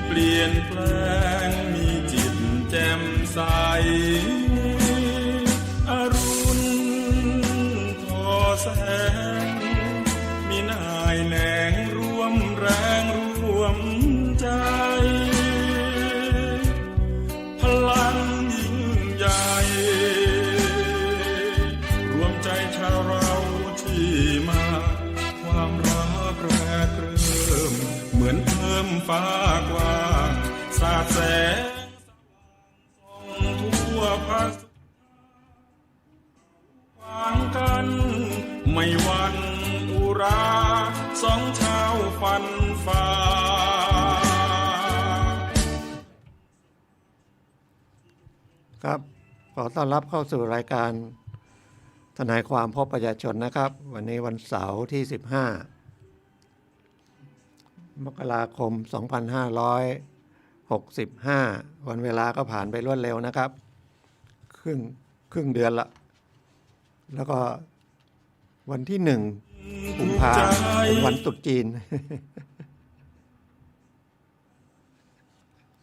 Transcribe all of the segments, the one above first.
เปลี่ยนแปลงมีจิตแจ่มใสอรุณทอแสงมีนายแหนงร่วมแรงร่วมใจพลังยิ่งใหญ่รวมใจชาวเราที่มาความรักแรกเริ่มเหมือนเพิ่มฟ้ากว้างสาดแสงส่องทั่วภาคฟังกันไม่หวั่นอุราสองชาวฟันฝ่าครับขอต้อนรับเข้าสู่รายการทนายความพบประชาชนนะครับวันนี้วันเสาร์ที่15มกราคม2565วันเวลาก็ผ่านไปรวดเร็วนะครับครึ่งเดือนละแล้วก็วันที่1 กุมภาพันธ์เป็นวันตรุษจีน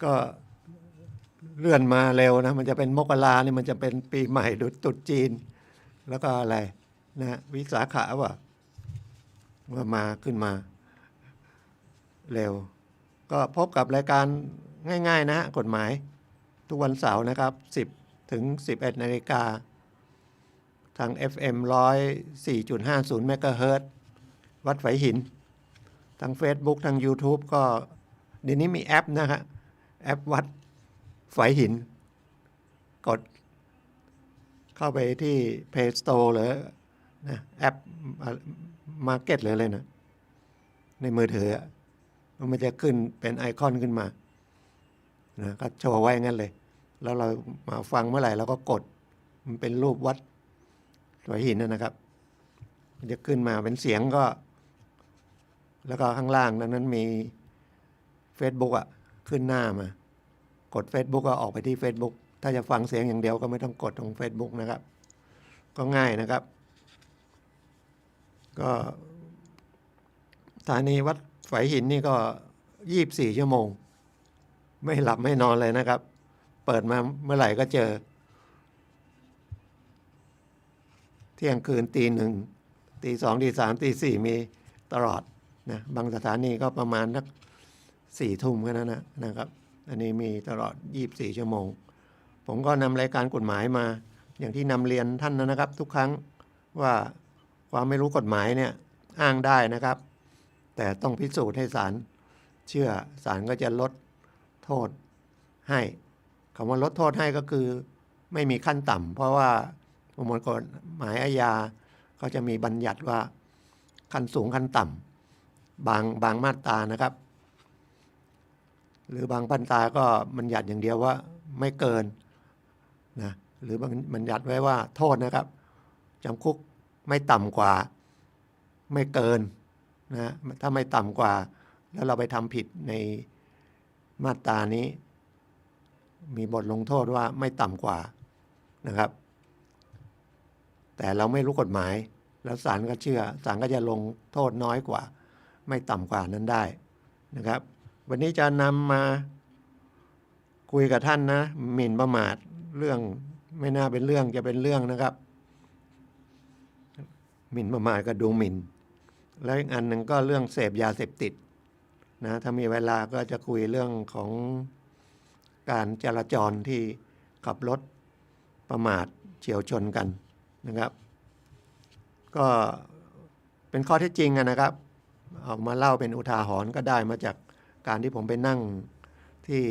ก็เลื่อนมาเร็วนะมันจะเป็นมกราเนี่ยมันจะเป็นปีใหม่ตรุษจีนแล้วก็อะไรนะวิสาขะว่ามาขึ้นมาเร็วก็พบกับรายการง่ายๆนะกฎหมายทุกวันเสาร์นะครับ10 ถึง 11 นาฬิกาทาง FM 104.50 เมกะเฮิรตซ์วัดไฝหินทาง Facebook ทาง YouTube ก็เดี๋ยวนี้มีแอปนะฮะแอปวัดไฝหินกดเข้าไปที่ Play Store หรือนะแอป Market เลยนะในมือถือมันจะขึ้นเป็นไอคอนขึ้นมานะก็โชว์ไว้งั้นเลยแล้วเรามาฟังเมื่อไหร่เราก็กดมันเป็นรูปวัดไฝหินนะครับมันจะขึ้นมาเป็นเสียงก็แล้วก็ข้างล่างนั้นมี Facebook ขึ้นหน้ามากด Facebook ก็ออกไปที่ Facebook ถ้าจะฟังเสียงอย่างเดียวก็ไม่ต้องกดตรง Facebook นะครับก็ง่ายนะครับก็สถานีวัดไฝหินนี่ก็24 ชั่วโมงไม่หลับไม่นอนเลยนะครับเปิดมาเมื่อไหร่ก็เจอเที่ยงคืนตี 1 ตี 2 ตี 3 ตี 4มีตลอดนะบางสถานีก็ประมาณสัก4 ทุ่มแค่นั้นนะครับอันนี้มีตลอด24 ชั่วโมงผมก็นำรายการกฎหมายมาอย่างที่นำเรียนท่านนะครับทุกครั้งว่าความไม่รู้กฎหมายเนี่ยอ้างได้นะครับแต่ต้องพิสูจน์ให้ศาลเชื่อศาลก็จะลดโทษให้คำว่าลดโทษให้ก็คือไม่มีขั้นต่ำเพราะว่าประมวลกฎหมายอาญาเขาจะมีบัญญัติว่าขั้นสูงขั้นต่ำบางมาตรานะครับหรือบางบัญญัติก็บัญญัติอย่างเดียวว่าไม่เกินนะหรือบางบัญญัติไว้ว่าโทษนะครับจำคุกไม่ต่ำกว่าไม่เกินนะถ้าไม่ต่ำกว่าแล้วเราไปทำผิดในมาตรานี้มีบทลงโทษว่าไม่ต่ำกว่านะครับแต่เราไม่รู้กฎหมายแล้วศาลก็เชื่อศาลก็จะลงโทษน้อยกว่าไม่ต่ำกว่านั้นได้นะครับวันนี้จะนำมาคุยกับท่านนะหมิ่นประมาทเรื่องไม่น่าเป็นเรื่องจะเป็นเรื่องนะครับหมิ่นประมาทก็ดูหมิ่นแล้วอีกอันหนึ่งก็เรื่องเสพยาเสพติดนะถ้ามีเวลาก็จะคุยเรื่องของการจราจรที่ขับรถประมาทเฉี่ยวชนกันนะครับก็เป็นข้อเท็จจริงนะครับออกมาเล่าเป็นอุทาหรณ์ก็ได้มาจากการที่ผมไปนั่งที่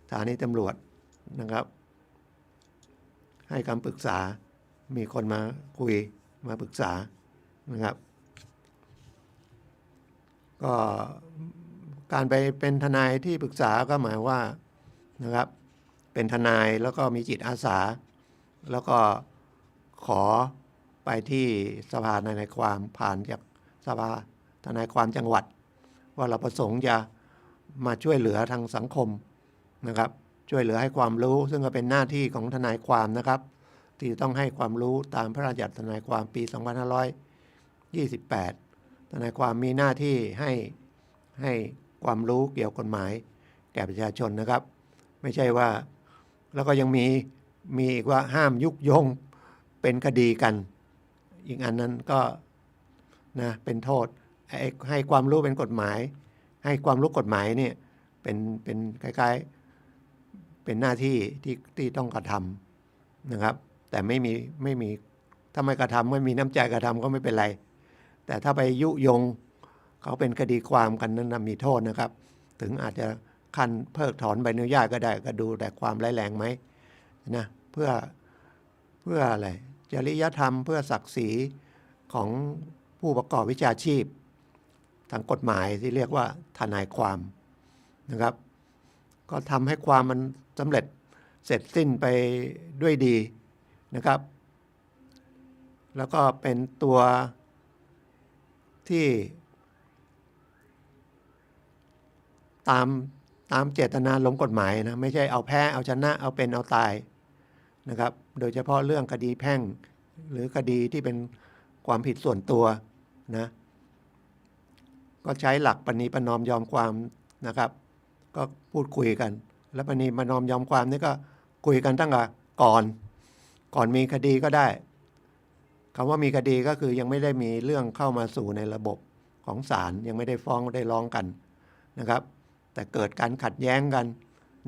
สถานีตำรวจนะครับให้คำปรึกษามีคนมาคุยมาปรึกษานะครับก็การไปเป็นทนายที่ปรึกษาก็หมายว่านะครับเป็นทนายแล้วก็มีจิตอาสาแล้วก็ขอไปที่สภาทนายความผ่านจากสภาทนายความจังหวัดว่าเราประสงค์จะมาช่วยเหลือทางสังคมนะครับช่วยเหลือให้ความรู้ซึ่งก็เป็นหน้าที่ของทนายความนะครับที่ต้องให้ความรู้ตามพระราชบัญญัติทนายความปี 2528 ทนายความมีหน้าที่ให้ความรู้เกี่ยวกับกฎหมาย ก่ประชาชนนะครับ ไม่ใช่ว่าแล้วก็ยังมีอีกว่าห้ามยุยงเป็นคดีกัน อีกอันนั้นก็นะเป็นโทษให้ความรู้เป็นกฎหมาย ให้ความรู้กฎหมายเนี่ยเป็นคล้ายๆเป็นหน้าที่ที่ต้องกระทำนะครับ แต่ไม่มีถ้าไม่กระทำไม่มีน้ำใจกระทำก็ไม่เป็นไร แต่ถ้าไปยุยงเขาเป็นคดีความกันนั้นมีโทษนะครับ ถึงอาจจะขั้นเพิกถอนใบอนุญาตก็ได้ก็ดูแต่ความร้ายแรงไหมนะเพื่ออะไรจริยธรรมเพื่อศักดิ์ศรีของผู้ประกอบวิชาชีพทางกฎหมายที่เรียกว่าทนายความนะครับ ก็ทำให้ความมันสำเร็จเสร็จสิ้นไปด้วยดีนะครับ แล้วก็เป็นตัวที่ตามเจตนาลงกฎหมายนะไม่ใช่เอาแพ้เอาชนะเอาเป็นเอาตายนะครับ โดยเฉพาะเรื่องคดีแพ่งหรือคดีที่เป็นความผิดส่วนตัวนะก็ใช้หลักประนีประนอมยอมความนะครับ ก็พูดคุยกันแล้วประนีประนอมยอมความนี่ก็คุยกันตั้งแต่ก่อนมีคดีก็ได้คำว่ามีคดีก็คือยังไม่ได้มีเรื่องเข้ามาสู่ในระบบของศาลยังไม่ได้ฟ้องได้ร้องกันนะครับ แต่เกิดการขัดแย้งกัน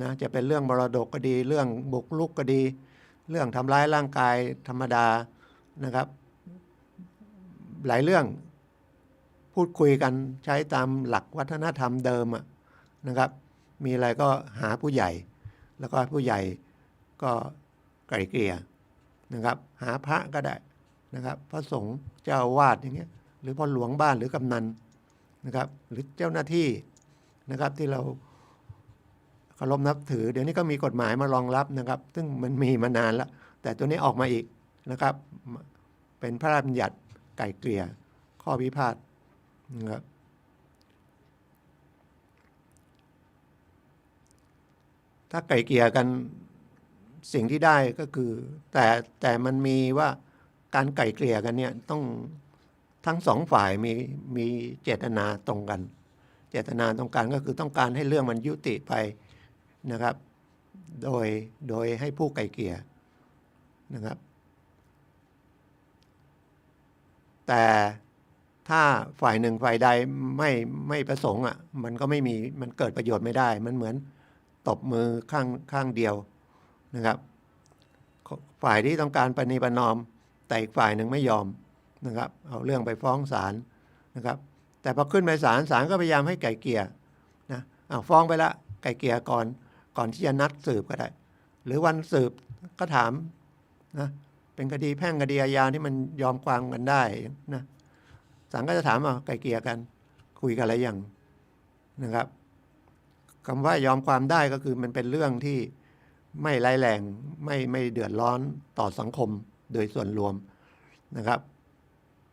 นะจะเป็นเรื่องมรดกก็ดีเรื่องบุกรุกก็ดีเรื่องทำร้ายร่างกายธรรมดานะครับ หลายเรื่องพูดคุยกันใช้ตามหลักวัฒนธรรมเดิมนะครับมีอะไรก็หาผู้ใหญ่แล้วก็ผู้ใหญ่ก็ไกล่เกลี่ยนะครับหาพระก็ได้นะครับพระสงฆ์เจ้าอาวาสอย่างเงี้ยหรือพ่อหลวงบ้านหรือกำนันนะครับหรือเจ้าหน้าที่นะครับที่เราเคารพนับถือเดี๋ยวนี้ก็มีกฎหมายมารองรับนะครับซึ่งมันมีมานานแล้วแต่ตัวนี้ออกมาอีกนะครับเป็นพระราชบัญญัติไกล่เกลี่ยข้อพิพาทนะครับถ้าไกล่เกลี่ยกันสิ่งที่ได้ก็คือแต่มันมีว่าการไกล่เกลี่ยกันเนี่ยต้องทั้งสองฝ่ายมีเจตนาตรงกันเจตนาตรงกันก็คือต้องการให้เรื่องมันยุติไปนะครับโดยให้ผู้ไกล่เกลี่ยนะครับแต่ถ้าฝ่ายหนึ่งฝ่ายใดไม่ประสงค์มันก็ไม่มีมันเกิดประโยชน์ไม่ได้มันเหมือนตบมือข้างเดียวนะครับฝ่ายที่ต้องการประนีประนอมแต่อีกฝ่ายหนึ่งไม่ยอมนะครับเอาเรื่องไปฟ้องศาลนะครับแต่พอขึ้นไปศาลก็พยายามให้ไกล่เกลี่ยนะฟ้องไปละไกล่เกลี่ยก่อนที่จะนัดสืบก็ได้หรือวันสืบก็ถามนะเป็นคดีแพ่งคดีอาญาที่มันยอมความกันได้นะศาลก็จะถามไกล่เกลี่ยกันคุยกันอะไรอย่างนะครับคำว่ายอมความได้ก็คือมันเป็นเรื่องที่ไม่ร้ายแรงไม่เดือดร้อนต่อสังคมโดยส่วนรวมนะครับ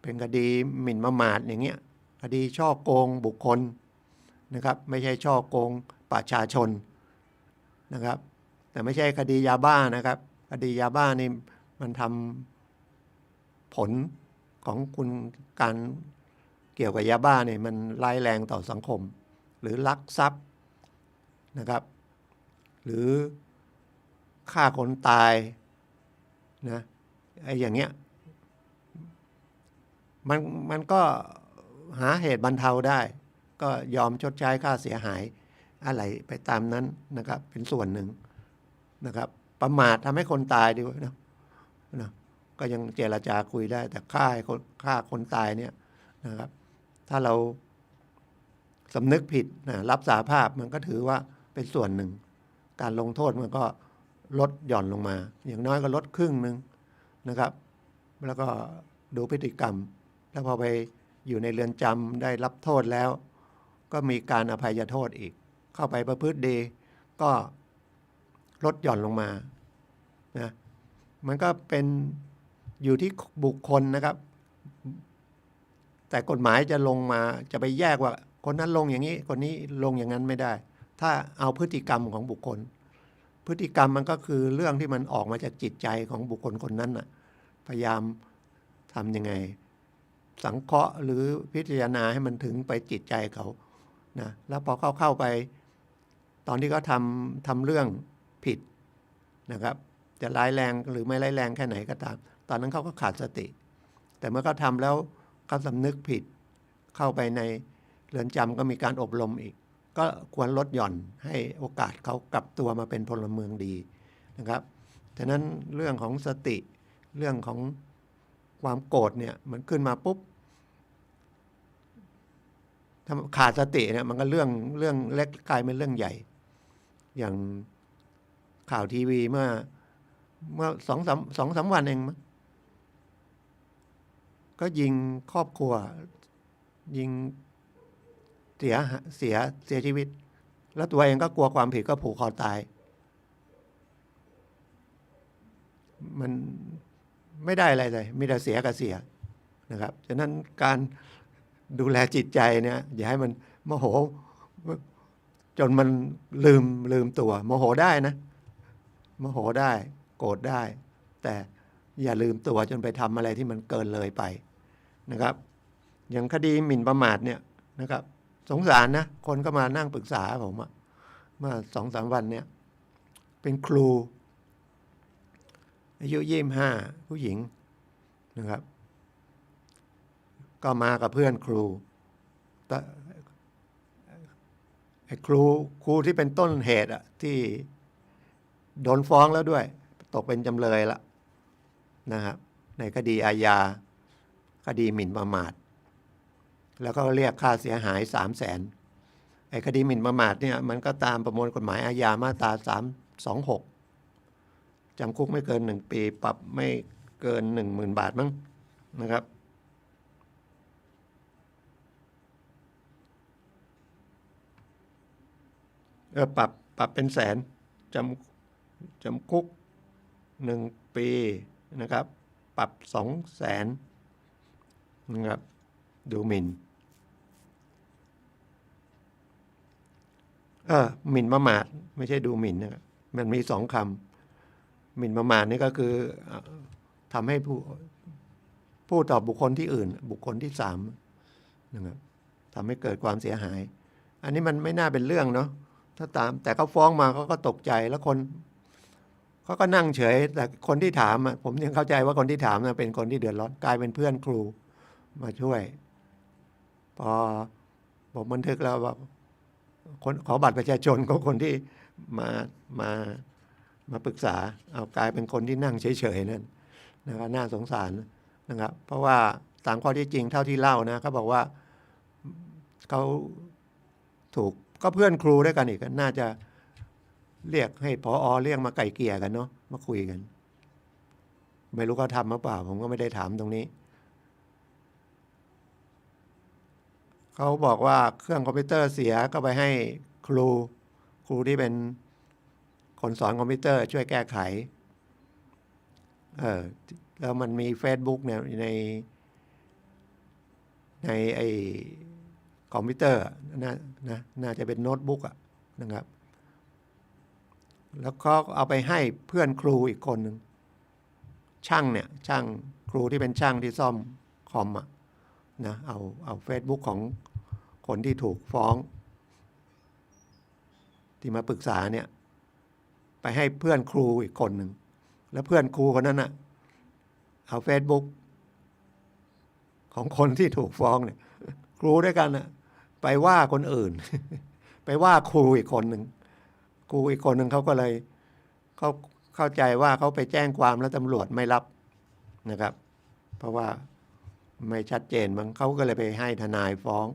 เป็นคดีหมิ่นประมาทอย่างเงี้ยคดีช่อโกงบุคคลนะครับไม่ใช่ช่อโกงประชาชนนะครับแต่ไม่ใช่คดียาบ้านะครับคดียาบ้านี่มันทำผลของคุณการเกี่ยวกับยาบ้าเนี่ยมันร้ายแรงต่อสังคมหรือลักทรัพย์นะครับหรือฆ่าคนตายนะไอ้อย่างเงี้ยมันก็หาเหตุบรรเทาได้ก็ยอมชดใช้ค่าเสียหายอะไรไปตามนั้นนะครับเป็นส่วนหนึ่งนะครับประมาททำให้คนตายดีกว่านะก็ยังเจรจาคุยได้แต่ฆ่าคนตายเนี่ยนะครับถ้าเราสำนึกผิดนะรับสารภาพมันก็ถือว่าเป็นส่วนหนึ่งการลงโทษมันก็ลดหย่อนลงมาอย่างน้อยก็ลดครึ่งนึงนะครับแล้วก็ดูพฤติกรรมแล้วพอไปอยู่ในเรือนจำได้รับโทษแล้วก็มีการอภัยโทษอีกเข้าไปประพฤติดีก็ลดหย่อนลงมานะมันก็เป็นอยู่ที่บุคคลนะครับแต่กฎหมายจะลงมาจะไปแยกว่าคนนั้นลงอย่างนี้คนนี้ลงอย่างนั้นไม่ได้ถ้าเอาพฤติกรรมของบุคคลพฤติกรรมมันก็คือเรื่องที่มันออกมาจากจิตใจของบุคคลคนนั้นพยายามทำยังไงสังเคราะห์หรือพิจารณาให้มันถึงไปจิตใจเขานะแล้วพอเข้าไป ตอนที่เขาทำเรื่องผิดนะครับ จะร้ายแรงหรือไม่ร้ายแรงแค่ไหนก็ตาม ตอนนั้นเขาก็ขาดสติ แต่เมื่อเขาทำแล้วเขาสำนึกผิดเข้าไปในเรือนจำก็มีการอบรมอีก ก็ควรลดหย่อนให้โอกาสเขากลับตัวมาเป็นพลเมืองดีนะครับฉะนั้นเรื่องของสติเรื่องของความโกรธเนี่ยมันขึ้นมาปุ๊บถ้าขาดสติเนี่ยมันก็เรื่องเล็กกลายเป็นเรื่องใหญ่ อย่างข่าวทีวีเมื่อสองสามวันเองมั้งก็ยิงครอบครัวยิงเสียชีวิตแล้วตัวเองก็กลัวความผิดก็ผูกคอตายมันไม่ได้อะไรเลยมีแต่เสียกับเสียนะครับฉะนั้นการดูแลจิตใจเนี่ยอย่าให้มันโมโหจนมันลืมตัวโมโหได้นะโมโหได้โกรธได้แต่อย่าลืมตัวจนไปทำอะไรที่มันเกินเลยไปนะครับอย่างคดีหมิ่นประมาทเนี่ยนะครับสงสารนะคนก็มานั่งปรึกษาผมเมื่อ2-3 วันเนี่ยเป็นครูอายุ25ผู้หญิงนะครับก็มากับเพื่อนครูแต่ไอ้ครูที่เป็นต้นเหตุอะที่โดนฟ้องแล้วด้วยตกเป็นจำเลยละนะครับในคดีอาญาคดีหมิ่นประมาทแล้วก็เรียกค่าเสียหาย300,000ไอ้คดีหมิ่นประมาทเนี่ยมันก็ตามประมวลกฎหมายอาญามาตรา326จำคุกไม่เกิน1 ปีปรับไม่เกิน 10,000 บาทมั้งนะครับปรับเป็นแสนจำคุก1 ปีนะครับปรับ200,000นะครับดูหมิ่นหมิ่นประมาทไม่ใช่ดูหมิ่นนะครับมันมี2 คำหมิ่นประมาทนี่ก็คือทำให้ผู้ต่อบุคคลที่อื่นบุคคลที่3นะครับทำให้เกิดความเสียหายอันนี้มันไม่น่าเป็นเรื่องเนาะถ้าตามแต่เขาฟ้องมาเขาก็ตกใจแล้วคนเขาก็นั่งเฉยแต่คนที่ถามผมยังเข้าใจว่าคนที่ถามเป็นคนที่เดือดร้อนกลายเป็นเพื่อนครูมาช่วยพอผมบันทึกแล้วว่าคนขอบัตรประชาชนของคนที่มาปรึกษาเอากลายเป็นคนที่นั่งเฉยๆนั่นนะครับน่าสงสารนะครับเพราะว่าตามข้อที่จริงเท่าที่เล่านะเขาบอกว่าเขาถูกก็เพื่อนครูด้วยกันอีกน่าจะเรียกให้ผอ.เรียกมาไกล่เกลี่ยกันเนาะมาคุยกันไม่รู้เขาทำหรือเปล่าผมก็ไม่ได้ถามตรงนี้เขาบอกว่าเครื่องคอมพิวเตอร์เสียก็ไปให้ครูที่เป็นคนสอนคอมพิวเตอร์ช่วยแก้ไขแล้วมันมี Facebook เนี่ยในไอ้คอมพิวเตอร์น่าจะเป็นโน้ตบุ๊กนะครับแล้วก็เอาไปให้เพื่อนครูอีกคนหนึ่งช่างครูที่เป็นช่างที่ซ่อมคอมนะเอา Facebook ของคนที่ถูกฟ้องที่มาปรึกษาเนี่ยไปให้เพื่อนครูอีกคนหนึ่งแล้วเพื่อนครูคนนั้นเอา Facebook ของคนที่ถูกฟ้องเนี่ยครูด้วยกันไปว่าคนอื่น ไปว่าครูอีกคนหนึ่งครูอีกคนหนึ่งเขาก็เลยเขาเข้าใจว่าเขาไปแจ้งความแล้วตำรวจไม่รับนะครับเพราะว่าไม่ชัดเจนมั้งเขาก็เลยไปให้ทนายฟ้อง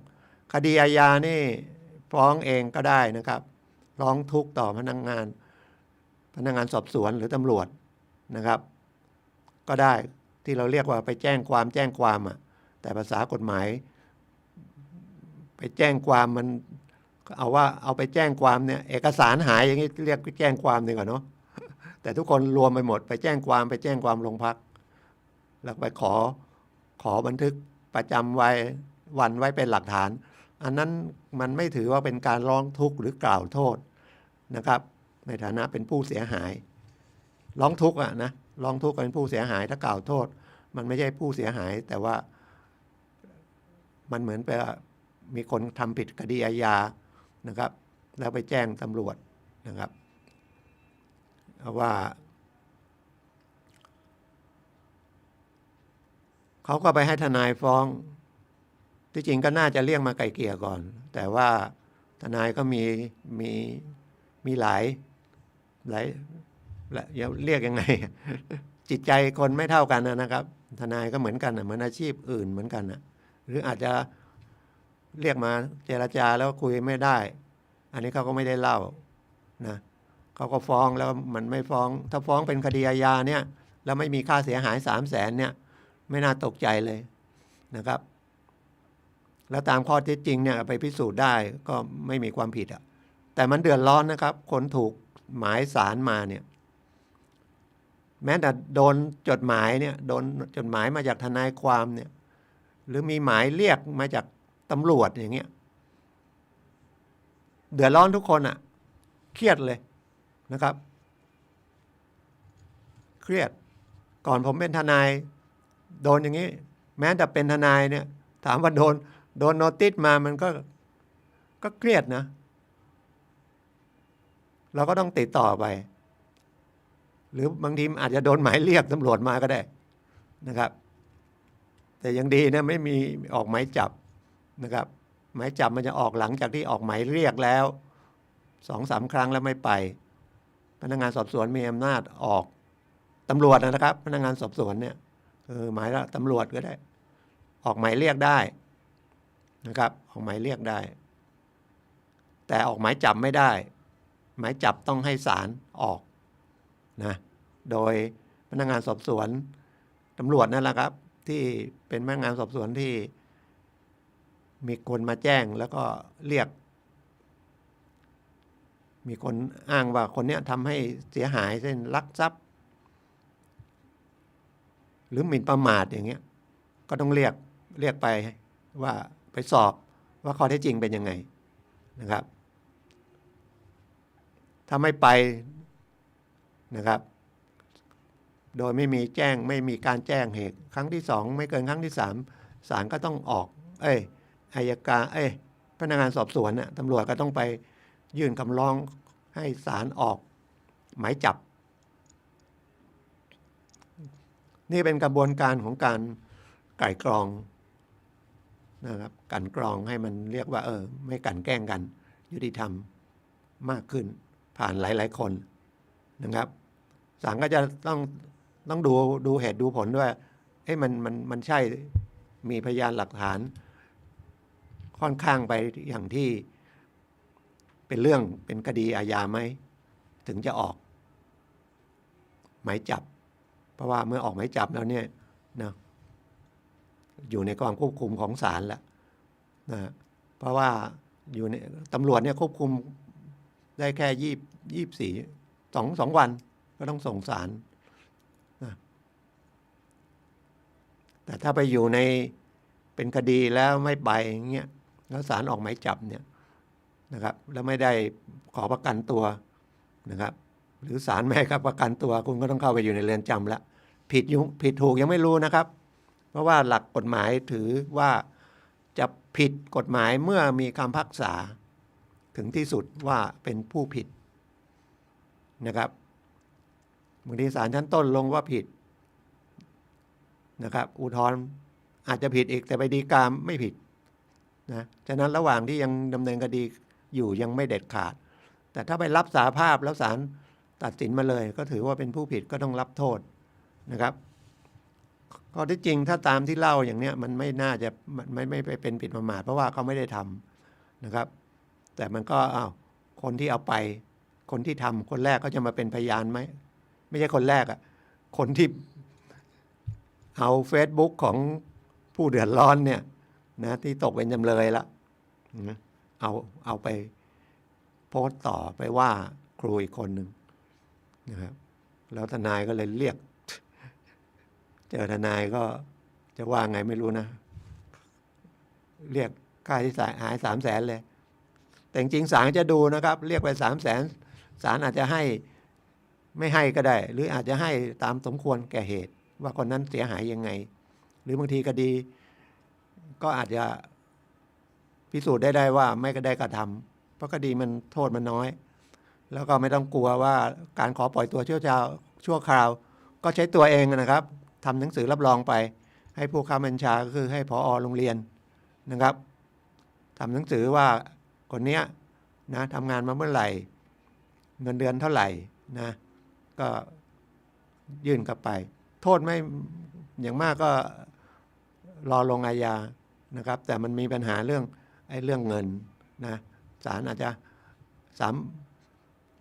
คดีอาญานี่ฟ้องเองก็ได้นะครับร้องทุกข์ต่อพนักงานสอบสวนหรือตำรวจนะครับก็ได้ที่เราเรียกว่าไปแจ้งความแต่ภาษากฎหมายไปแจ้งความมันเอาว่าเอาไปแจ้งความเนี่ยเอกสารหายอย่างนี้เรียกแจ้งความดีกว่าเนาะแต่ทุกคนรวมไปหมดไปแจ้งความโรงพักแล้วไปขอบันทึกประจำวันไว้เป็นหลักฐานอันนั้นมันไม่ถือว่าเป็นการร้องทุกข์หรือกล่าวโทษนะครับในฐานะเป็นผู้เสียหายร้องทุกข์นะร้องทุกข์เป็นผู้เสียหายถ้ากล่าวโทษมันไม่ใช่ผู้เสียหายแต่ว่ามันเหมือนไปมีคนทำผิดคดีอาญานะครับ แล้วไปแจ้งตำรวจนะครับว่าเขาก็ไปให้ทนายฟ้องที่จริงก็น่าจะเรียกมาไกล่เกลี่ยก่อนแต่ว่าทนายก็มีหลายเรียกยังไง จิตใจคนไม่เท่ากันนะครับทนายก็เหมือนกันเหมือนอาชีพอื่นเหมือนกันหรืออาจจะเรียกมาเจรจาแล้วคุยไม่ได้อันนี้เขาก็ไม่ได้เล่านะเขาก็ฟ้องแล้วมันไม่ฟ้องถ้าฟ้องเป็นคดีอาญาเนี่ยแล้วไม่มีค่าเสียหาย300,000เนี่ยไม่น่าตกใจเลยนะครับแล้วตามข้อเท็จจริงเนี่ยไปพิสูจน์ได้ก็ไม่มีความผิดแต่มันเดือดร้อนนะครับคนถูกหมายศาลมาเนี่ยแม้แต่โดนจดหมายเนี่ยโดนจดหมายมาจากทนายความเนี่ยหรือมีหมายเรียกมาจากตำรวจอย่างเงี้ยเดือดร้อนทุกคนเครียดเลยนะครับเครียดก่อนผมเป็นทนายโดนอย่างนี้แม้แต่เป็นทนายเนี่ยถามว่าโดนโนติสมามันก็เครียดนะเราก็ต้องติดต่อไปหรือบางทีอาจจะโดนหมายเรียกตำรวจมาก็ได้นะครับแต่ยังดีนะไม่มีออกหมายจับนะครับหมายจับมันจะออกหลังจากที่ออกหมายเรียกแล้ว 2-3 ครั้งแล้วไม่ไปพนักงานสอบสวนมีอำนาจออกตำรวจนะครับพนักงานสอบสวนเนี่ยหมายละตำรวจก็ได้ออกหมายเรียกได้นะครับออกหมายเรียกได้แต่ออกหมายจับไม่ได้หมายจับต้องให้ศาลออกนะโดยพนักงานสอบสวนตำรวจนั่นแหละครับที่เป็นพนักงานสอบสวนที่มีคนมาแจ้งแล้วก็เรียกมีคนอ้างว่าคนนี้ทำให้เสียหายเช่นลักทรัพย์หรือหมิ่นประมาทอย่างเงี้ยก็ต้องเรียกไปว่าไปสอบว่าข้อเท็จจริงเป็นยังไงนะครับถ้าไม่ไปนะครับโดยไม่มีการแจ้งเหตุครั้งที่2ไม่เกินครั้งที่3ศาลก็ต้องออกอัยการพนักงานสอบสวนตำรวจก็ต้องไปยื่นคำร้องให้ศาลออกหมายจับนี่เป็นกระบวนการของการไกล่กรองนะครับกลั่นกรองให้มันเรียกว่าไม่กลั่นแกล้งกันยุติธรรมมากขึ้นผ่านหลายๆคนนะครับศาลก็จะต้องดูเหตุดูผลด้วยมันใช่มีพยานหลักฐานค่อนข้างไปอย่างที่เป็นเรื่องเป็นคดีอาญาไหมถึงจะออกหมายจับเพราะว่าเมื่อออกหมายจับแล้วเนี่ยนะอยู่ในความควบคุมของศาลแล้วนะเพราะว่าอยู่ในตำรวจเนี่ยควบคุมได้แค่2 วันก็ต้องส่งศาลนะแต่ถ้าไปอยู่ในเป็นคดีแล้วไม่ไปอย่างเงี้ยแล้วศาลออกหมายจับเนี่ยนะครับแล้วไม่ได้ขอประกันตัวนะครับหรือศาลไม่ให้ประกันตัวคุณก็ต้องเข้าไปอยู่ในเรือนจำแล้วผิดถูกยังไม่รู้นะครับเพราะว่าหลักกฎหมายถือว่าจะผิดกฎหมายเมื่อมีคำพิพากษาถึงที่สุดว่าเป็นผู้ผิดนะครับบางทีศาลชั้นต้นลงว่าผิดนะครับอุทธรณ์อาจจะผิดอีกแต่ไปฎีกาไม่ผิดนะฉะนั้นระหว่างที่ยังดำเนินคดีอยู่ยังไม่เด็ดขาดแต่ถ้าไปรับสารภาพแล้วศาลตัดสินมาเลยก็ถือว่าเป็นผู้ผิดก็ต้องรับโทษนะครับข้อที่จริงถ้าตามที่เล่าอย่างเนี้ยมันไม่น่าจะไม่ไปเป็นผิดประมาทเพราะว่าเขาไม่ได้ทำนะครับแต่มันก็คนที่เอาไปคนที่ทำคนแรกก็จะมาเป็นพยานไหมไม่ใช่คนแรกคนที่เอา Facebook ของผู้เดือดร้อนเนี่ยนะที่ตกเป็นจำเลยละเอาไปโพสต์ต่อไปว่าครูอีกคนหนึ่งนะครับแล้วทนายก็เลยเรียกเจอทนายก็จะว่าไงไม่รู้นะเรียกค่าที่หาย300,000เลยแต่จริงๆศาลจะดูนะครับเรียกไป300,000ศาลอาจจะให้ไม่ให้ก็ได้หรืออาจจะให้ตามสมควรแก่เหตุว่าคนนั้นเสียหายยังไงหรือบางทีคดีก็อาจจะพิสูจน์ได้ว่าไม่ได้กระทำ เพราะคดีมันโทษมันน้อย แล้วก็ไม่ต้องกลัวว่าการขอปล่อยตัวชั่วคราวก็ใช้ตัวเองนะครับทำหนังสือรับรองไปให้ผู้ค้าบัญชาก็คือให้ผอ.โรงเรียนนะครับทำหนังสือว่าคนนี้นะทำงานมาเมื่อไหร่เงินเดือนเท่าไหร่นะก็ยื่นกลับไปโทษไม่อย่างมากก็รอลงอาญานะครับแต่มันมีปัญหาเรื่องเงินนะศาลอาจจะ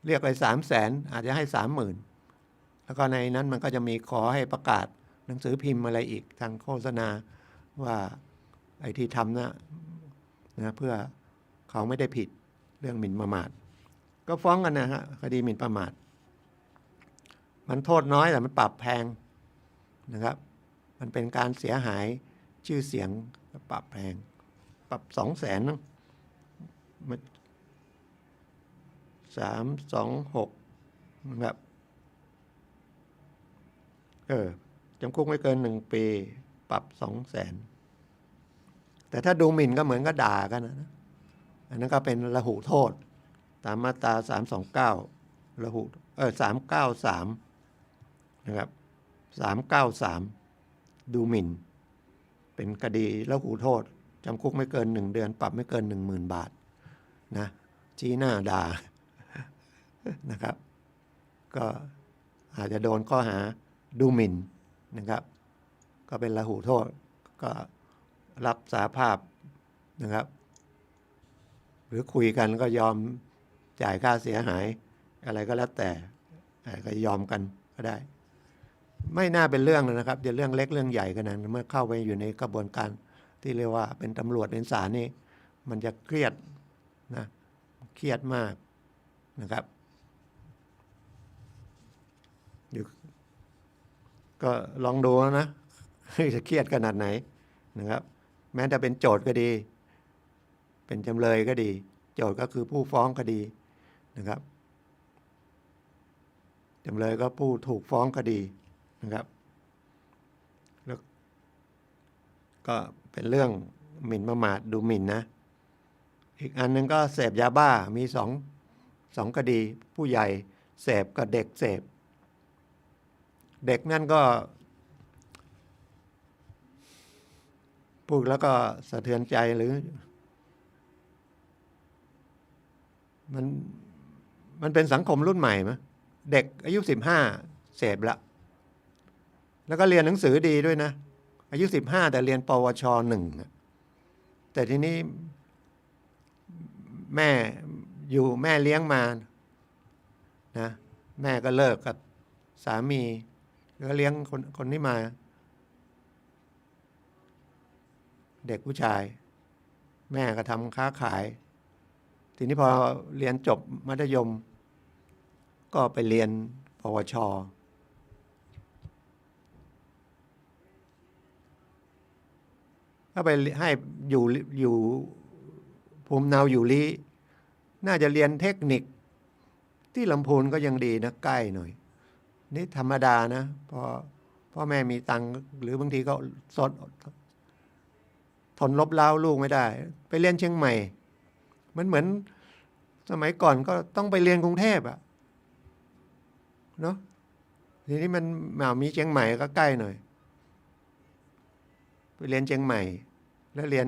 เรียกไป300,000อาจจะให้30,000แล้วก็ในนั้นมันก็จะมีขอให้ประกาศหนังสือพิมพ์อะไรอีกทางโฆษณาว่าไอ้ที่ทำนะเพื่อเขาไม่ได้ผิดเรื่องหมิ่นประมาทก็ฟ้องกันนะฮะคดีหมิ่นประมาทมันโทษน้อยแต่มันปรับแพงนะครับมันเป็นการเสียหายชื่อเสียงปรับแพงปรับ200,000นะ326นะครับจำคุกไม่เกิน1 ปีปรับ200,000แต่ถ้าดูหมิ่นก็เหมือนก็ด่ากันนะอันนั้นก็เป็นระหุโทษตามมาตรา329ระหุ393นะครับ393ดูหมิ่นเป็นคดีระหุโทษจำคุกไม่เกิน1 เดือนปรับไม่เกิน 10,000 บาทนะชี้หน้าด่านะครับก็อาจจะโดนข้อหาดูหมิ่นนะครับก็เป็นระหุโทษก็รับสารภาพนะครับหรือคุยกันก็ยอมจ่ายค่าเสียหายอะไรก็แล้วแต่ก็ยอมกันก็ได้ไม่น่าเป็นเรื่องนะครับจะเรื่องเล็กเรื่องใหญ่กันนะเมื่อเข้าไปอยู่ในกระบวนการที่เรียกว่าเป็นตำรวจเป็นศาลนี่มันจะเครียดนะเครียดมากนะครับก็ลองดูนะจะเครียดขนาดไหนนะครับแม้แต่เป็นโจทย์ก็ดีเป็นจำเลยก็ดีโจทย์ก็คือผู้ฟ้องคดีนะครับจำเลยก็ผู้ถูกฟ้องคดีนะครับแล้วก็เป็นเรื่องหมิ่นประมาทดูหมิ่นนะอีกอันนึงก็เสพยาบ้ามีสองคดีผู้ใหญ่เสพกับเด็กเสพเด็กนั่นก็พูดแล้วก็สะเทือนใจหรือมันเป็นสังคมรุ่นใหม่มั้ยเด็กอายุ15เสพแล้วก็เรียนหนังสือดีด้วยนะอายุ15แต่เรียนปวช1แต่ทีนี้แม่เลี้ยงมานะแม่ก็เลิกกับสามีแล้วเลี้ยงคนนี้มาเด็กผู้ชายแม่ก็ทำค้าขายทีนี้พอเรียนจบมัธยมก็ไปเรียนปวชก็ไปให้อยู่ภูมิเนาอยู่ลีน่าจะเรียนเทคนิคที่ลำพูนก็ยังดีนะใกล้หน่อยนี่ธรรมดานะพ่อแม่มีตังค์หรือบางทีก็ทนลบเล้าลูกไม่ได้ไปเรียนเชียงใหม่มันเหมือนสมัยก่อนก็ต้องไปเรียนกรุงเทพอะเนาะทีนี้มันมีเชียงใหม่ก็ใกล้หน่อยไปเรียนเชียงใหม่แล้วเรียน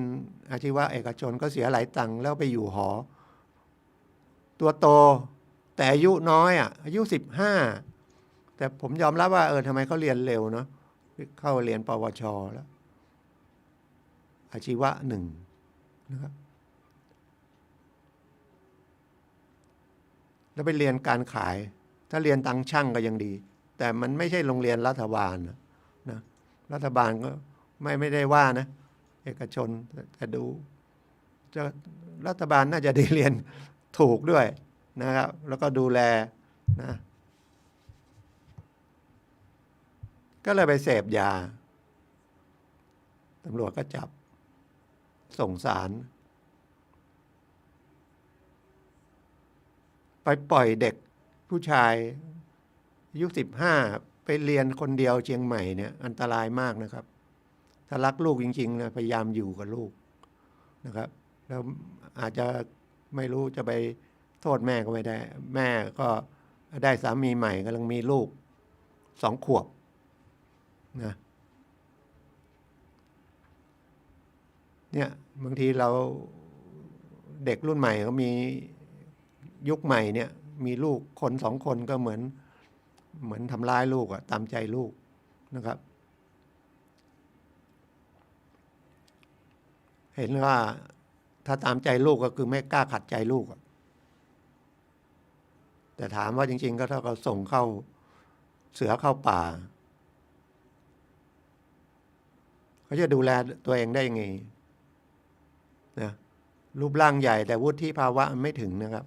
อาชีวะเอกชนก็เสียหลายตังค์แล้วไปอยู่หอตัวโตแต่อายุน้อยอ่ะอายุ15แต่ผมยอมรับว่าทำไมเขาเรียนเร็วเนาะเข้าเรียนปวชแล้วอาชีวะ1นะครับแล้วไปเรียนการขายถ้าเรียนตังช่างก็ยังดีแต่มันไม่ใช่โรงเรียนรัฐบาลนะรัฐบาลก็ไม่ได้ว่านะเอกชนแต่ดูรัฐบาลน่าจะได้เรียนถูกด้วยนะครับแล้วก็ดูแลนะก็เลยไปเสพยาตำรวจก็จับส่งศาลไปปล่อยเด็กผู้ชายอายุ15ไปเรียนคนเดียวเชียงใหม่เนี่ยอันตรายมากนะครับถ้ารักลูกจริงๆนะพยายามอยู่กับลูกนะครับแล้วอาจจะ ไม่รู้จะไปโทษแม่ก็ไม่ได้ แม่ก็ได้สามีใหม่กำลังมีลูก2 ขวบนะเนี่ยบางทีเราเด็กรุ่นใหม่เขามียุคใหม่เนี่ยมีลูกคน2 คนก็เหมือนทำร้ายลูกอะตามใจลูกนะครับเห็นว่าถ้าตามใจลูกก็คือไม่กล้าขัดใจลูกอะแต่ถามว่าจริงๆก็ถ้าเราส่งเข้าเสือเข้าป่าเขาจะดูแลตัวเองได้ยังไงนะรูปร่างใหญ่แต่วุฒิภาวะไม่ถึงนะครับ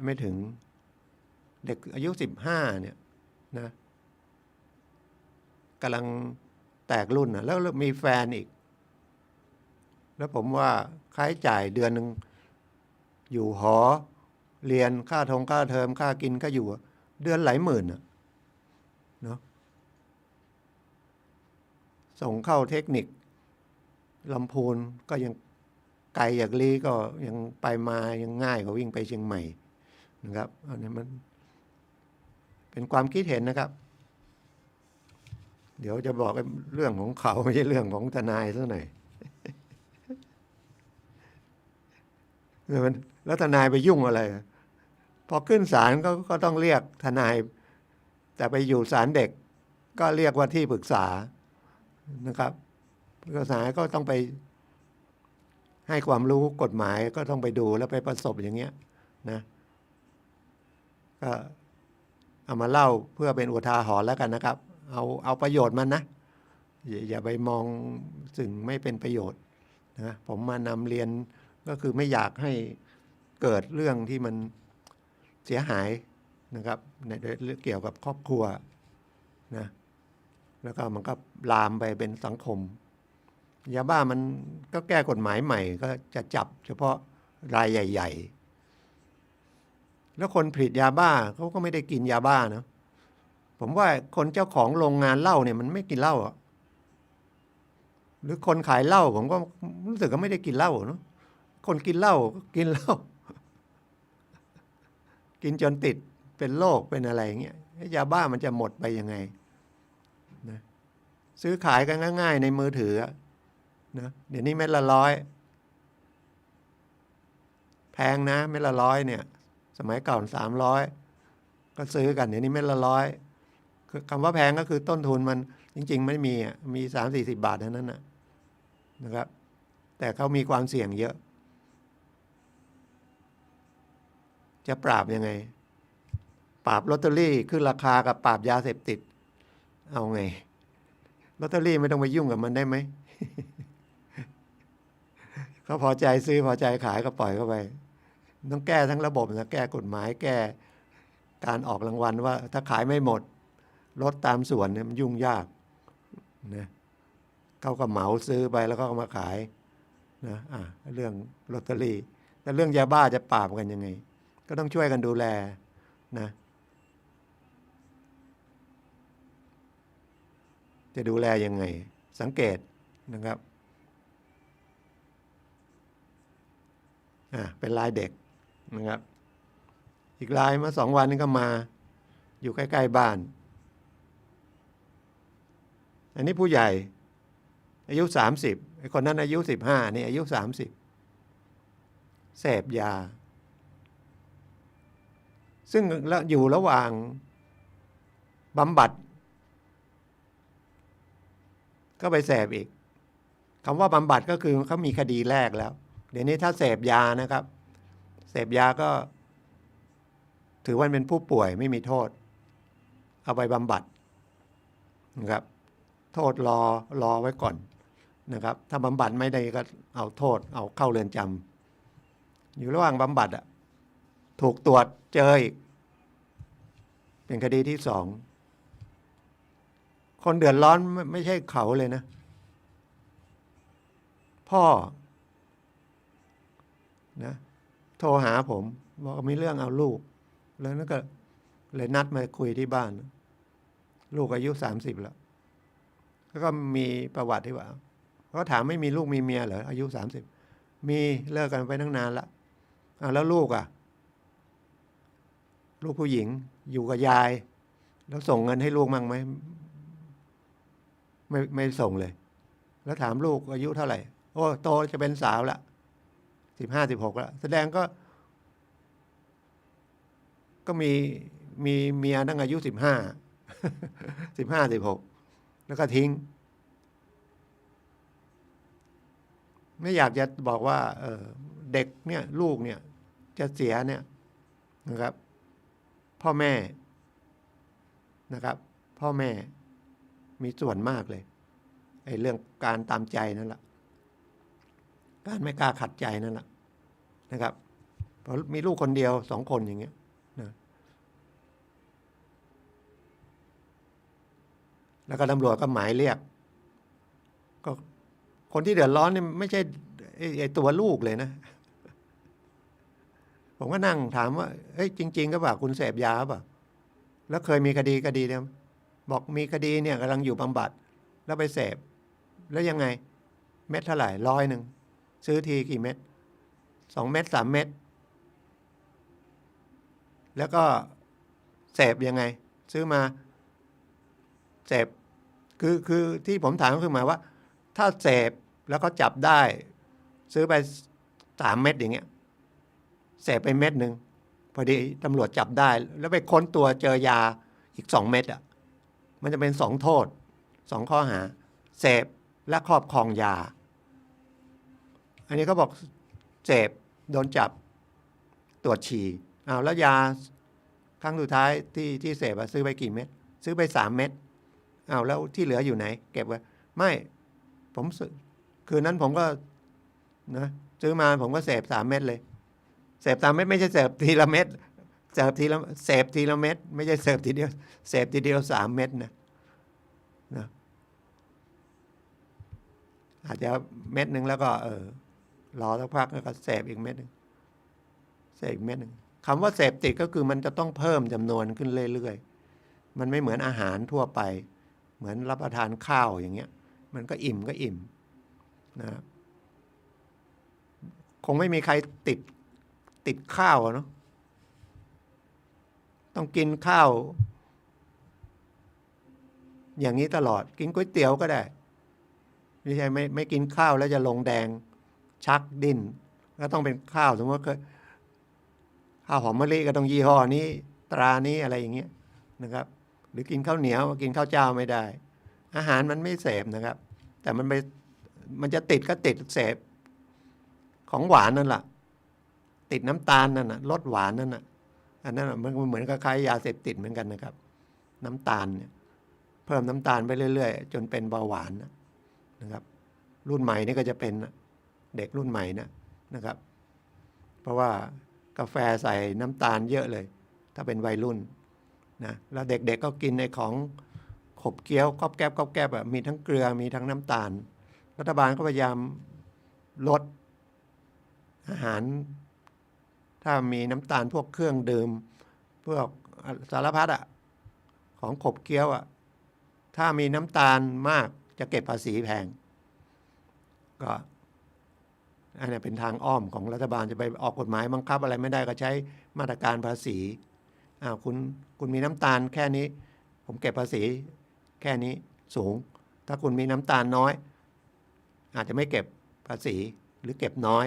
ไม่ถึงเด็กอายุ15เนี่ยนะกำลังแตกรุ่นนะแล้วมีแฟนอีกแล้วผมว่าค่าใช้จ่ายเดือนหนึ่งอยู่หอเรียนค่าทงค่าเทอมค่ากินก็อยู่เดือนหลายหมื่นเนาะส่งเข้าเทคนิคลำพูนก็ยังไกลจากลีก็ยังไปมายังง่ายกว่าวิ่งไปเชียงใหม่นะครับอันนี้มันเป็นความคิดเห็นนะครับเดี๋ยวจะบอกเรื่องของเขาไม่ใช่เรื่องของทนายซะหน่อยแล้วทนายไปยุ่งอะไรพอขึ้นศาลก็ต้องเรียกทนายแต่ไปอยู่ศาลเด็กก็เรียกว่าที่ปรึกษานะครับปรึกษาก็ต้องไปให้ความรู้กฎหมายก็ต้องไปดูแล้วไปประสบอย่างเงี้ยนะก็เอามาเล่าเพื่อเป็นอุทาหรณ์แล้วกันนะครับเอาประโยชน์มันนะอย่าไปมองสิ่งไม่เป็นประโยชน์นะผมมานำเรียนก็คือไม่อยากให้เกิดเรื่องที่มันเสียหายนะครับในเรื่องเกี่ยวกับครอบครัวนะแล้วก็มันก็ลามไปเป็นสังคมยาบ้ามันก็แก้กฎหมายใหม่ก็จะจับเฉพาะรายใหญ่ๆแล้วคนผลิตยาบ้าเขาก็ไม่ได้กินยาบ้านะผมว่าคนเจ้าของโรงงานเหล้าเนี่ยมันไม่กินเหล้าอะหรือคนขายเหล้าผมก็รู้สึกว่าไม่ได้กินเหล้าเนาะคนกินเหล้าก็กินเหล้ากินจนติดเป็นโรคเป็นอะไรอย่างเงี้ยยาบ้ามันจะหมดไปยังไงนะซื้อขายกันง่ายๆในมือถือนะเดี๋ยวนี้เม็ดละ100แพงนะเม็ดละ100เนี่ยสมัยก่อน300ก็ซื้อกันเดี๋ยวนี้เม็ดละ100คือคำว่าแพงก็คือต้นทุนมันจริงๆไม่มีอ่ะมี30-40 บาทเท่านั้นนะครับแต่เขามีความเสี่ยงเยอะจะปราบยังไงปราบลอตเตอรี่ขึ้นราคากับปราบยาเสพติดเอาไงลอตเตอรี่ไม่ต้องไปยุ่งกับมันได้ไหม เขาพอใจซื้อพอใจขายก็ปล่อยเข้าไปต้องแก้ทั้งระบบนะแก้กฎหมายแก้การออกรางวัลว่าถ้าขายไม่หมดลดตามส่วนเนี่ยมันยุ่งยากนะเขาก็เหมาซื้อไปแล้วก็มาขายนะเรื่องลอตเตอรี่แต่เรื่องยาบ้าจะปราบกันยังไงก็ต้องช่วยกันดูแลนะจะดูแลยังไงสังเกตนะครับเป็นรายเด็กนะครับอีกรายมา2 วันนี้ก็มาอยู่ใกล้ๆบ้านอันนี้ผู้ใหญ่อายุ30ไอ้คนนั้นอายุ15นี่อายุ30เสพยาซึ่งอยู่ระหว่างบำบัดก็ไปเสพอีกคำว่าบำบัดก็คือเขามีคดีแรกแล้วเดี๋ยวนี้ถ้าเสพยานะครับเสพยาก็ถือว่าเป็นผู้ป่วยไม่มีโทษเอาไปบำบัดนะครับโทษรอไว้ก่อนนะครับถ้าบำบัดไม่ได้ก็เอาโทษเอาเข้าเรือนจำอยู่ระหว่างบำบัดถูกตรวจเจออีกเป็นคดีที่2คนเดือดร้อนไม่ใช่เขาเลยนะพ่อนะโทรหาผมบอกมีเรื่องเอาลูกแล้วนั่นก็เลยนัดมาคุยที่บ้านลูกอายุ30แล้วก็มีประวัติที่ว่าเขาถามไม่มีลูกมีเมียเหรออายุ30 มีเลิกกันไปตั้งนานละแล้วลูกลูกผู้หญิงอยู่กับยายแล้วส่งเงินให้ลูกมั่งไหมไม่ส่งเลยแล้วถามลูกอายุเท่าไหร่โอ้โตจะเป็นสาวละ15-16ละแสดงก็มีเมียตั้งอายุ15-16แล้วก็ทิ้งไม่อยากจะบอกว่าเด็กเนี่ยลูกเนี่ยจะเสียเนี่ยนะครับพ่อแม่นะครับพ่อแม่มีส่วนมากเลยไอ้เรื่องการตามใจนั่นแหละการไม่กล้าขัดใจนั่นแหละนะครับเพราะมีลูกคนเดียว2 คนอย่างเงี้ยนะแล้วก็ตำรวจก็หมายเรียกก็คนที่เดือดร้อนนี่ไม่ใช่ไอ้ตัวลูกเลยนะผมก็นั่งถามว่าเฮ้ยจริงๆก็บอกคุณเสพยาป่ะแล้วเคยมีคดีเดียวบอกมีคดีเนี่ยกำลังอยู่บำบัดแล้วไปเสพแล้วยังไงเม็ดเท่าไหร่100ซื้อทีกี่เม็ด2 เม็ด3 เม็ดแล้วก็เสพยังไงซื้อมาเสพคือที่ผมถามก็คือหมายว่าถ้าเสพแล้วก็จับได้ซื้อไป3 เม็ดอย่างเงี้ยเสพไปเม็ดหนึ่งพอดีตำรวจจับได้แล้วไปค้นตัวเจอยาอีก2 เม็ดมันจะเป็น2 โทษ2 ข้อหาเสพและครอบครองยาอันนี้เขาบอกเสพโดนจับตรวจฉี่แล้วยาครั้งสุดท้ายที่เสพซื้อไปกี่เม็ดซื้อไป3 เม็ดแล้วที่เหลืออยู่ไหนเก็บไว้ไม่ผมคืนนั้นผมก็นะซื้อมาผมก็เสพ3 เม็ดเลยเสพ3 เม็ดไม่ใช่เสพทีละเม็ดเสพทีละเม็ดไม่ใช่เสพทีเดียวเสพทีเดียว3 เม็ดนะอาจจะเม็ดหนึ่งแล้วก็รอสักพักแล้วก็เสพอีกเม็ดหนึ่งเสพอีกเม็ดหนึ่งคำว่าเสพติดก็คือมันจะต้องเพิ่มจำนวนขึ้นเรื่อยๆมันไม่เหมือนอาหารทั่วไปเหมือนรับประทานข้าวอย่างเงี้ยมันก็อิ่มนะคงไม่มีใครติดข้าวเนาะต้องกินข้าวอย่างนี้ตลอดกินก๋วยเตี๋ยวก็ได้ไม่ใช่ไม่กินข้าวแล้วจะลงแดงชักดิ้นก็ต้องเป็นข้าวสมมติว่าข้าวหอมมะลิก็ต้องยี่ห้อนี้ตรานี้อะไรอย่างเงี้ยนะครับหรือกินข้าวเหนียวกินข้าวเจ้าไม่ได้อาหารมันไม่เสพนะครับแต่มันจะติดก็ติดเสพของหวานนั่นแหละติดน้ำตาลนั่นน่ะรสหวานนั่นน่ะอันนั้นมันเหมือนกับคล้ายยาเสพติดเหมือนกันนะครับน้ำตาลเนี่ยเพิ่มน้ำตาลไปเรื่อยๆจนเป็นเบาหวานนะครับรุ่นใหม่นี่ก็จะเป็นเด็กรุ่นใหม่นะครับเพราะว่ากาแฟใส่น้ำตาลเยอะเลยถ้าเป็นวัยรุ่นนะแล้วเด็กๆก็กินในของขบเคี้ยวก๊อบแก๊บมีทั้งเกลือมีทั้งน้ำตาลรัฐบาลก็พยายามลดอาหารถ้ามีน้ำตาลพวกเครื่องดื่มพวกสารพัดของขบเคี้ยวถ้ามีน้ำตาลมากจะเก็บภาษีแพงก็อันนี้เป็นทางอ้อมของรัฐบาลจะไปออกกฎหมายบังคับอะไรไม่ได้ก็ใช้มาตรการภาษีคุณมีน้ำตาลแค่นี้ผมเก็บภาษีแค่นี้สูงถ้าคุณมีน้ำตาลน้อยอาจจะไม่เก็บภาษีหรือเก็บน้อย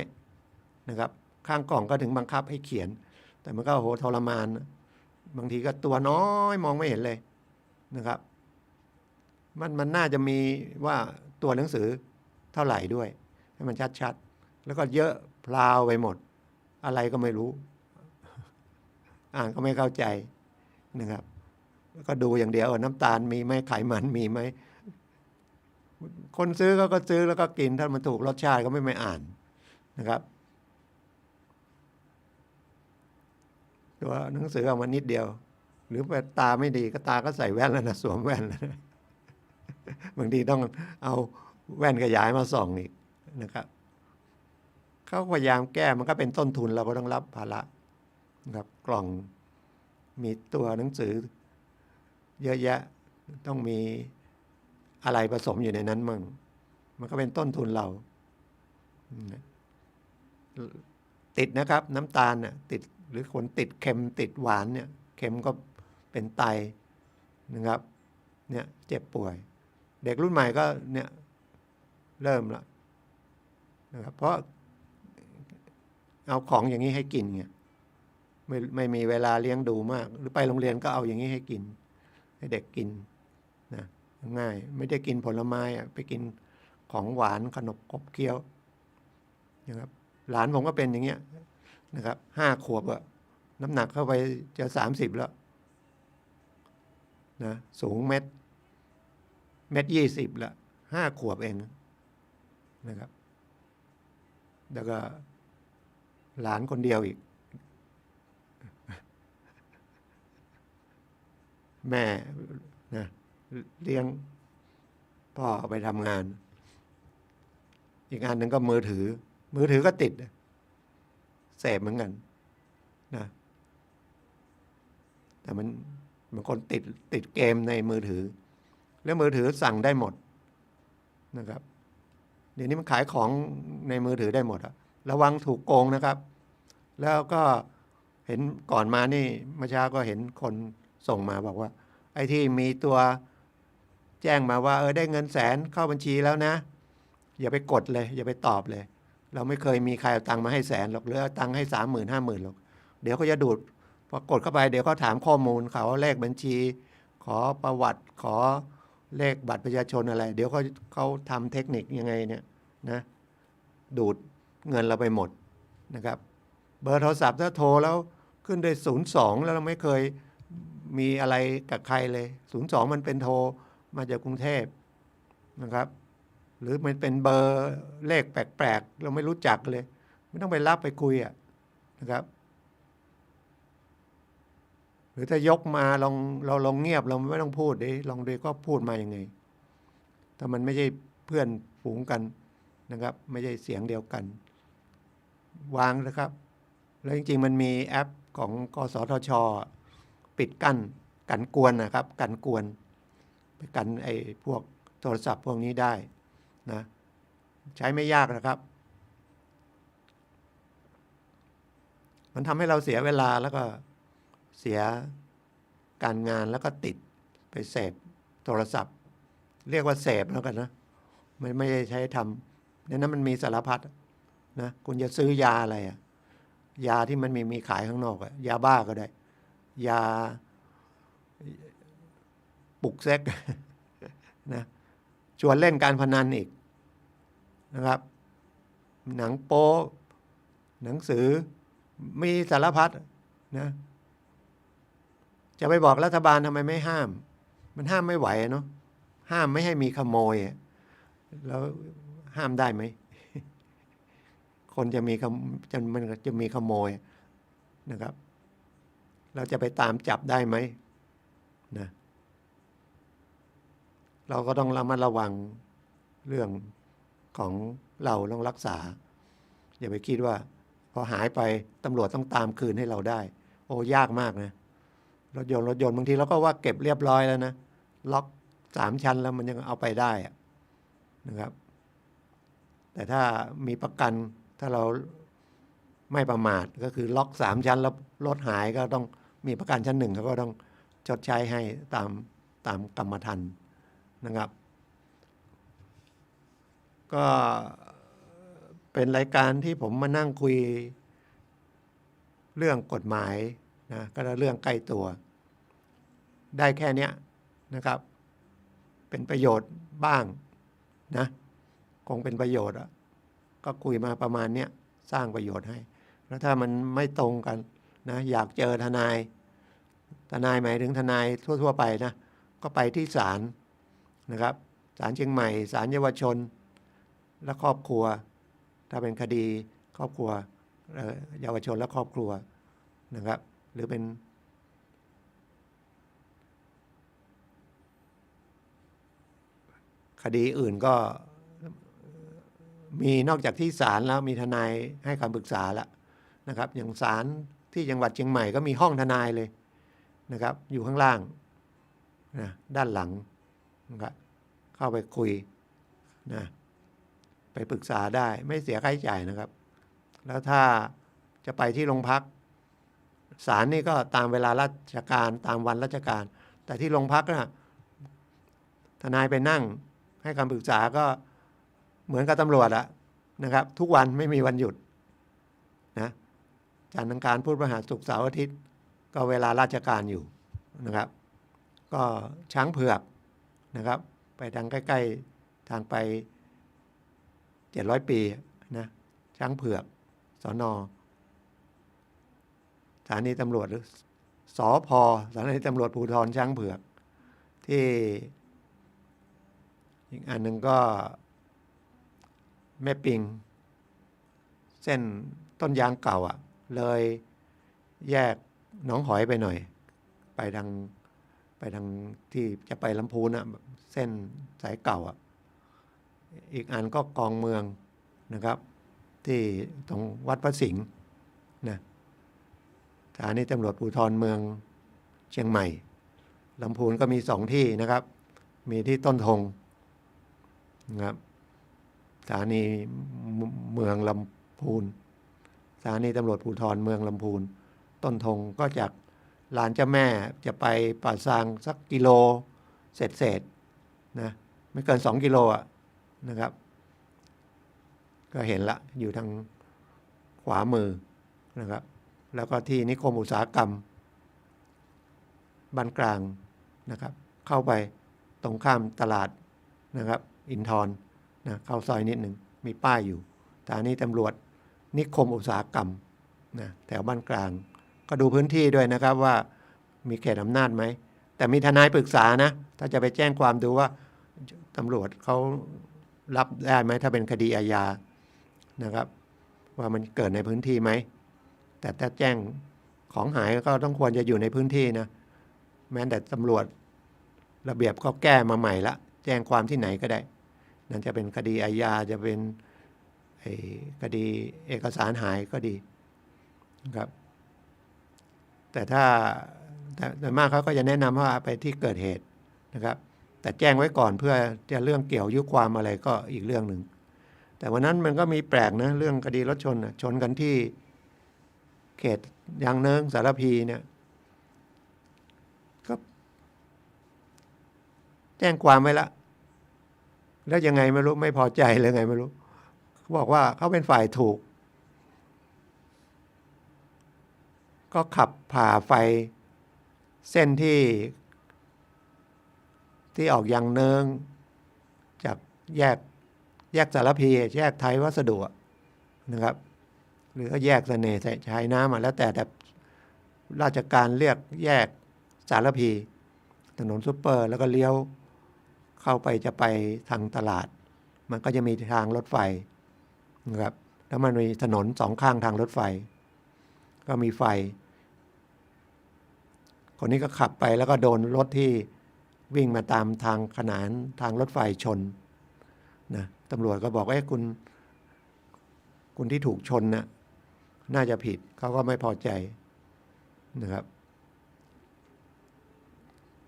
นะครับข้างกล่องก็ถึงบังคับให้เขียนแต่มันก็โหทรมานบางทีก็ตัวน้อยมองไม่เห็นเลยนะครับมันน่าจะมีว่าตัวหนังสือเท่าไหร่ด้วยให้มันชัดๆแล้วก็เยอะพลาวไปหมดอะไรก็ไม่รู้อ่านก็ไม่เข้าใจนะครับแล้วก็ดูอย่างเดียวน้ำตาลมีไหมไขมันมีไหมคนซื้อก็ซื้อแล้วก็กินถ้ามันถูกรสชาติก็ไม่อ่านนะครับตัวหนังสือเอามานิดเดียวหรือตาไม่ดีก็ตาก็ใส่แว่นแล้วนะสวมแว่นแล้วนะบางทีต้องเอาแว่นขยายมาส่องอีกนะครับเขาพยายามแก้มันก็เป็นต้นทุนเราก็ต้องรับภาระนะครับกล่องมีตัวหนังสือเยอะแยะต้องมีอะไรผสมอยู่ในนั้นมั่งมันก็เป็นต้นทุนเรา ติดนะครับน้ำตาลน่ะติดหรือคนติดเค็มติดหวานเนี่ยเค็มก็เป็นไตนะครับเนี่ยเจ็บป่วยเด็กรุ่นใหม่ก็เนี่ยเริ่มละนะครับเพราะเอาของอย่างนี้ให้กินไงไม่มีเวลาเลี้ยงดูมากหรือไปโรงเรียนก็เอาอย่างนี้ให้กินให้เด็กกินนะง่ายไม่ได้กินผลไม้ไปกินของหวานขนมขบเคี้ยวนะครับหลานผมก็เป็นอย่างเงี้ยนะครับ5 ขวบอะน้ำหนักเข้าไปจะ30แล้วนะสูง1.20 แล้ว5 ขวบเองนะครับแล้วก็หลานคนเดียวอีกแม่นะเลี้ยงพ่อไปทำงานอีกอันหนึ่งก็มือถือก็ติดเสพเหมือนกันนะแต่มันคนติดเกมในมือถือแล้วมือถือสั่งได้หมดนะครับเดี๋ยวนี้มันขายของในมือถือได้หมดอะระวังถูกโกงนะครับ แล้วก็เห็นก่อนมานี่เมื่อเช้าก็เห็นคนส่งมาบอกว่าไอ้ที่มีตัวแจ้งมาว่าได้เงิน100,000เข้าบัญชีแล้วนะอย่าไปกดเลยอย่าไปตอบเลยเราไม่เคยมีใครเอาตังค์มาให้100,000หรอกหรือเอาตังค์ให้30,000 50,000หรอกเดี๋ยวเขาจะดูดพอกดเข้าไปเดี๋ยวเขาถามข้อมูลเขาเลขบัญชีขอประวัติขอเลขบัตรประชาชนอะไรเดี๋ยวเขาทำเทคนิคยังไงเนี่ยนะดูดเงินเราไปหมดนะครับเบอร์โทรศัพท์ถ้าโทรแล้วขึ้นด้วย02แล้วเราไม่เคยมีอะไรกับใครเลย02มันเป็นโทรมาจากกรุงเทพนะครับหรือมันเป็นเบอร์เลขแปลกๆเราไม่รู้จักเลยไม่ต้องไปรับไปคุยนะครับหรือถ้ายกมาเราลองเงียบเราไม่ต้องพูดดิลองดูก็พูดมายังไงถ้ามันไม่ใช่เพื่อนฝูงกันนะครับไม่ใช่เสียงเดียวกันวางนะครับแล้วจริงๆมันมีแอปของกสทช.ปิดกันกวนนะครับกันกวนไปกันไอ้พวกโทรศัพท์พวกนี้ได้นะใช้ไม่ยากนะครับมันทำให้เราเสียเวลาแล้วก็เสียการงานแล้วก็ติดไปเสพโทรศัพท์เรียกว่าเสพแล้วกันนะไม่ได้ใช้ทำในนั้นมันมีสารพัดนะคุณจะซื้อยาอะไรยาที่มันมีขายข้างนอกยาบ้าก็ได้ยาปลุกเซ็กนะชวนเล่นการพนันอีกนะครับหนังโป๊หนังสือมีสารพัดนะจะไปบอกรัฐบาลทำไมไม่ห้ามมันห้ามไม่ไหวเนาะห้ามไม่ให้มีขโมยแล้วห้ามได้ไหมคนมันจะมีขโมยนะครับเราจะไปตามจับได้ไหมนะเราก็ต้องระมัดระวังเรื่องของเราต้องรักษาอย่าไปคิดว่าพอหายไปตำรวจต้องตามคืนให้เราได้โอ้ยากมากนะรถยนต์บางทีเราก็ว่าเก็บเรียบร้อยแล้วนะล็อก3 ชั้นแล้วมันยังเอาไปได้นะครับแต่ถ้ามีประกันถ้าเราไม่ประมาทก็คือล็อก3 ชั้นแล้วรถหายก็ต้องมีประกันชั้น 1เขาก็ต้องชดใช้ให้ตามกรรมธรรม์นะครับก็เป็นรายการที่ผมมานั่งคุยเรื่องกฎหมายนะก็เรื่องใกล้ตัวได้แค่นี้นะครับเป็นประโยชน์บ้างนะคงเป็นประโยชน์ก็คุยมาประมาณนี้สร้างประโยชน์ให้แล้วถ้ามันไม่ตรงกันนะอยากเจอทนายหมายถึงทนายทั่วไปนะก็ไปที่ศาลนะครับศาลเชียงใหม่ศาลเยาวชนและครอบครัวถ้าเป็นคดีครอบครัวเยาวชนและครอบครัวนะครับหรือเป็นคดีอื่นก็มีนอกจากที่ศาลแล้วมีทนายให้คำปรึกษาแล้วนะครับอย่างศาลที่จังหวัดเชียงใหม่ก็มีห้องทนายเลยนะครับอยู่ข้างล่างนะด้านหลังนะครับเข้าไปคุยนะไปปรึกษาได้ไม่เสียค่าใช้จ่ายนะครับ แล้วถ้าจะไปที่โรงพักศาลนี่ก็ตามเวลาราชการตามวันราชการ แต่ที่โรงพักนะทนายไปนั่งให้คำปรึกษาก็เหมือนกับตำรวจอะนะครับทุกวันไม่มีวันหยุดนะจันทร์อังคารพุธพฤหัสศุกร์เสาร์อาทิตย์ก็เวลาราชการอยู่นะครับก็ช้างเผือกนะครับไปทางใกล้ๆทางไป700 ปีนะช้างเผือกสน.สถานีตำรวจหรือสพ.สถานีตำรวจภูธรช้างเผือกที่อีกอันหนึ่งก็แม่ปิงเส้นต้นยางเก่าเลยแยกหนองหอยไปหน่อยไปทางที่จะไปลำพูนเส้นสายเก่าอีกอันก็กองเมืองนะครับที่ตรงวัดพระสิงห์นะสถานีตำรวจภูธรเมืองเชียงใหม่ลำพูนก็มี2 ที่นะครับมีที่ต้นธงนะครับสถานีเมืองลำพูนสถานีตำรวจภูธรเมืองลำพูนต้นธงก็จากลานเจ้าแม่จะไปป่าซางสักกิโลเศษนะไม่เกิน2 กิโลนะครับก็เห็นละอยู่ทางขวามือนะครับแล้วก็ที่นิคมอุตสาหกรรมบ้านกลางนะครับเข้าไปตรงข้ามตลาดนะครับอินทรนะเข้าซอยนิดหนึ่งมีป้ายอยู่สถานีตำรวจนิคมอุตสาหกรรมนะแถวบ้านกลางก็ดูพื้นที่ด้วยนะครับว่ามีเขตอำนาจไหมแต่มีทนายปรึกษานะถ้าจะไปแจ้งความดูว่าตำรวจเขารับได้ไหมถ้าเป็นคดีอาญานะครับว่ามันเกิดในพื้นที่ไหมแต่ถ้าแจ้งของหายก็ต้องควรจะอยู่ในพื้นที่นะแม้แต่ตำรวจระเบียบก็แก้มาใหม่ละแจ้งความที่ไหนก็ได้นั่นจะเป็นคดีอาญาจะเป็นคดีเอกสารหายก็ดีนะครับแต่มากเขาก็จะแนะนำว่าไปที่เกิดเหตุนะครับแต่แจ้งไว้ก่อนเพื่อจะเรื่องเกี่ยวยุความอะไรก็อีกเรื่องหนึ่งแต่วันนั้นมันก็มีแปลกนะเรื่องคดีรถชนชนกันที่เขตยางเนิงสารพีเนี่ยก็แจ้งความไว้ละแล้วยังไงไม่รู้ไม่พอใจเลยไงไม่รู้บอกว่าเขาเป็นฝ่ายถูกก็ขับผ่าไฟเส้นที่ออกยางเนิงจากแยกสารพีแยกไทยวัสดุนะครับหรือแยกเสน่ห์ชายน้ำแล้วแต่ราชการเรียกแยกสารพีถนนซุปเปอร์แล้วก็เลี้ยวเข้าไปจะไปทางตลาดมันก็จะมีทางรถไฟนะครับแล้วมันมีถนน2 ข้างทางรถไฟก็มีไฟคนนี้ก็ขับไปแล้วก็โดนรถที่วิ่งมาตามทางขนานทางรถไฟชนนะตำรวจก็บอกคุณที่ถูกชนนะน่าจะผิดเขาก็ไม่พอใจนะครับ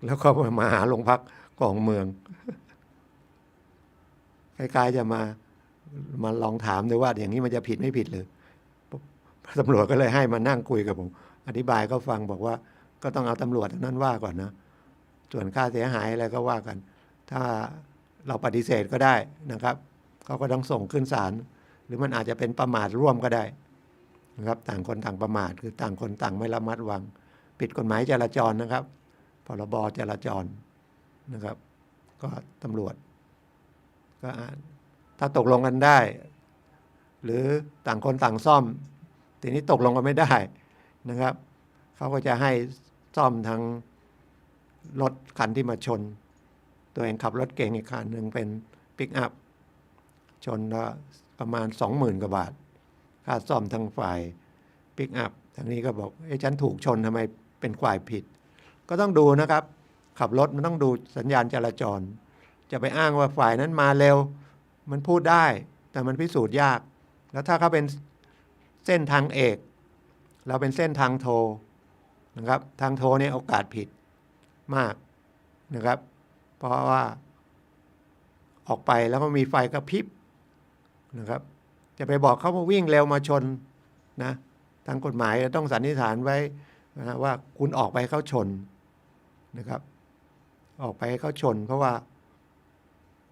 แล้วก็มาหาโรงพักกองเมืองคล้ายๆจะมาลองถามดูว่าอย่างนี้มันจะผิดไม่ผิดหรือตำรวจก็เลยให้มานั่งคุยกับผมอธิบายก็ฟังบอกว่าก็ต้องเอาตำรวจนั้นว่าก่อนนะส่วนค่าเสียหายอะไรก็ว่ากันถ้าเราปฏิเสธก็ได้นะครับเขาก็ต้องส่งขึ้นศาลหรือมันอาจจะเป็นประมาทร่วมก็ได้นะครับต่างคนต่างประมาทคือต่างคนต่างไม่ระมัดระวังผิดกฎหมายจราจรนะครับพรบจราจรนะครับก็ตำรวจก็ถ้าตกลงกันได้หรือต่างคนต่างซ่อมทีนี้ตกลงกันไม่ได้นะครับเขาก็จะให้ซ่อมทางรถคันที่มาชนตัวเองขับรถเก๋งอีกคันหนึ่งเป็นปิกอัพชนประมาณ 20,000 กว่าบาทค่าซ่อมทางฝ่ายปิกอัพทางนี้ก็บอกฉันถูกชนทำไมเป็นฝ่ายผิดก็ต้องดูนะครับขับรถมันต้องดูสัญญาณจราจรจะไปอ้างว่าฝ่ายนั้นมาเร็วมันพูดได้แต่มันพิสูจน์ยากแล้วถ้าเขาเป็นเส้นทางเอกเราเป็นเส้นทางโทนะครับทางโทเนี่ยโอกาสผิดมากนะครับเพราะว่าออกไปแล้วก็มีไฟกระพริบนะครับจะไปบอกเขาว่าวิ่งเร็วมาชน นะทางกฎหมายต้องสันนิษฐานไว้นะว่าคุณออกไปเขาชนนะครับ ออกไปเขาชน เพราะว่า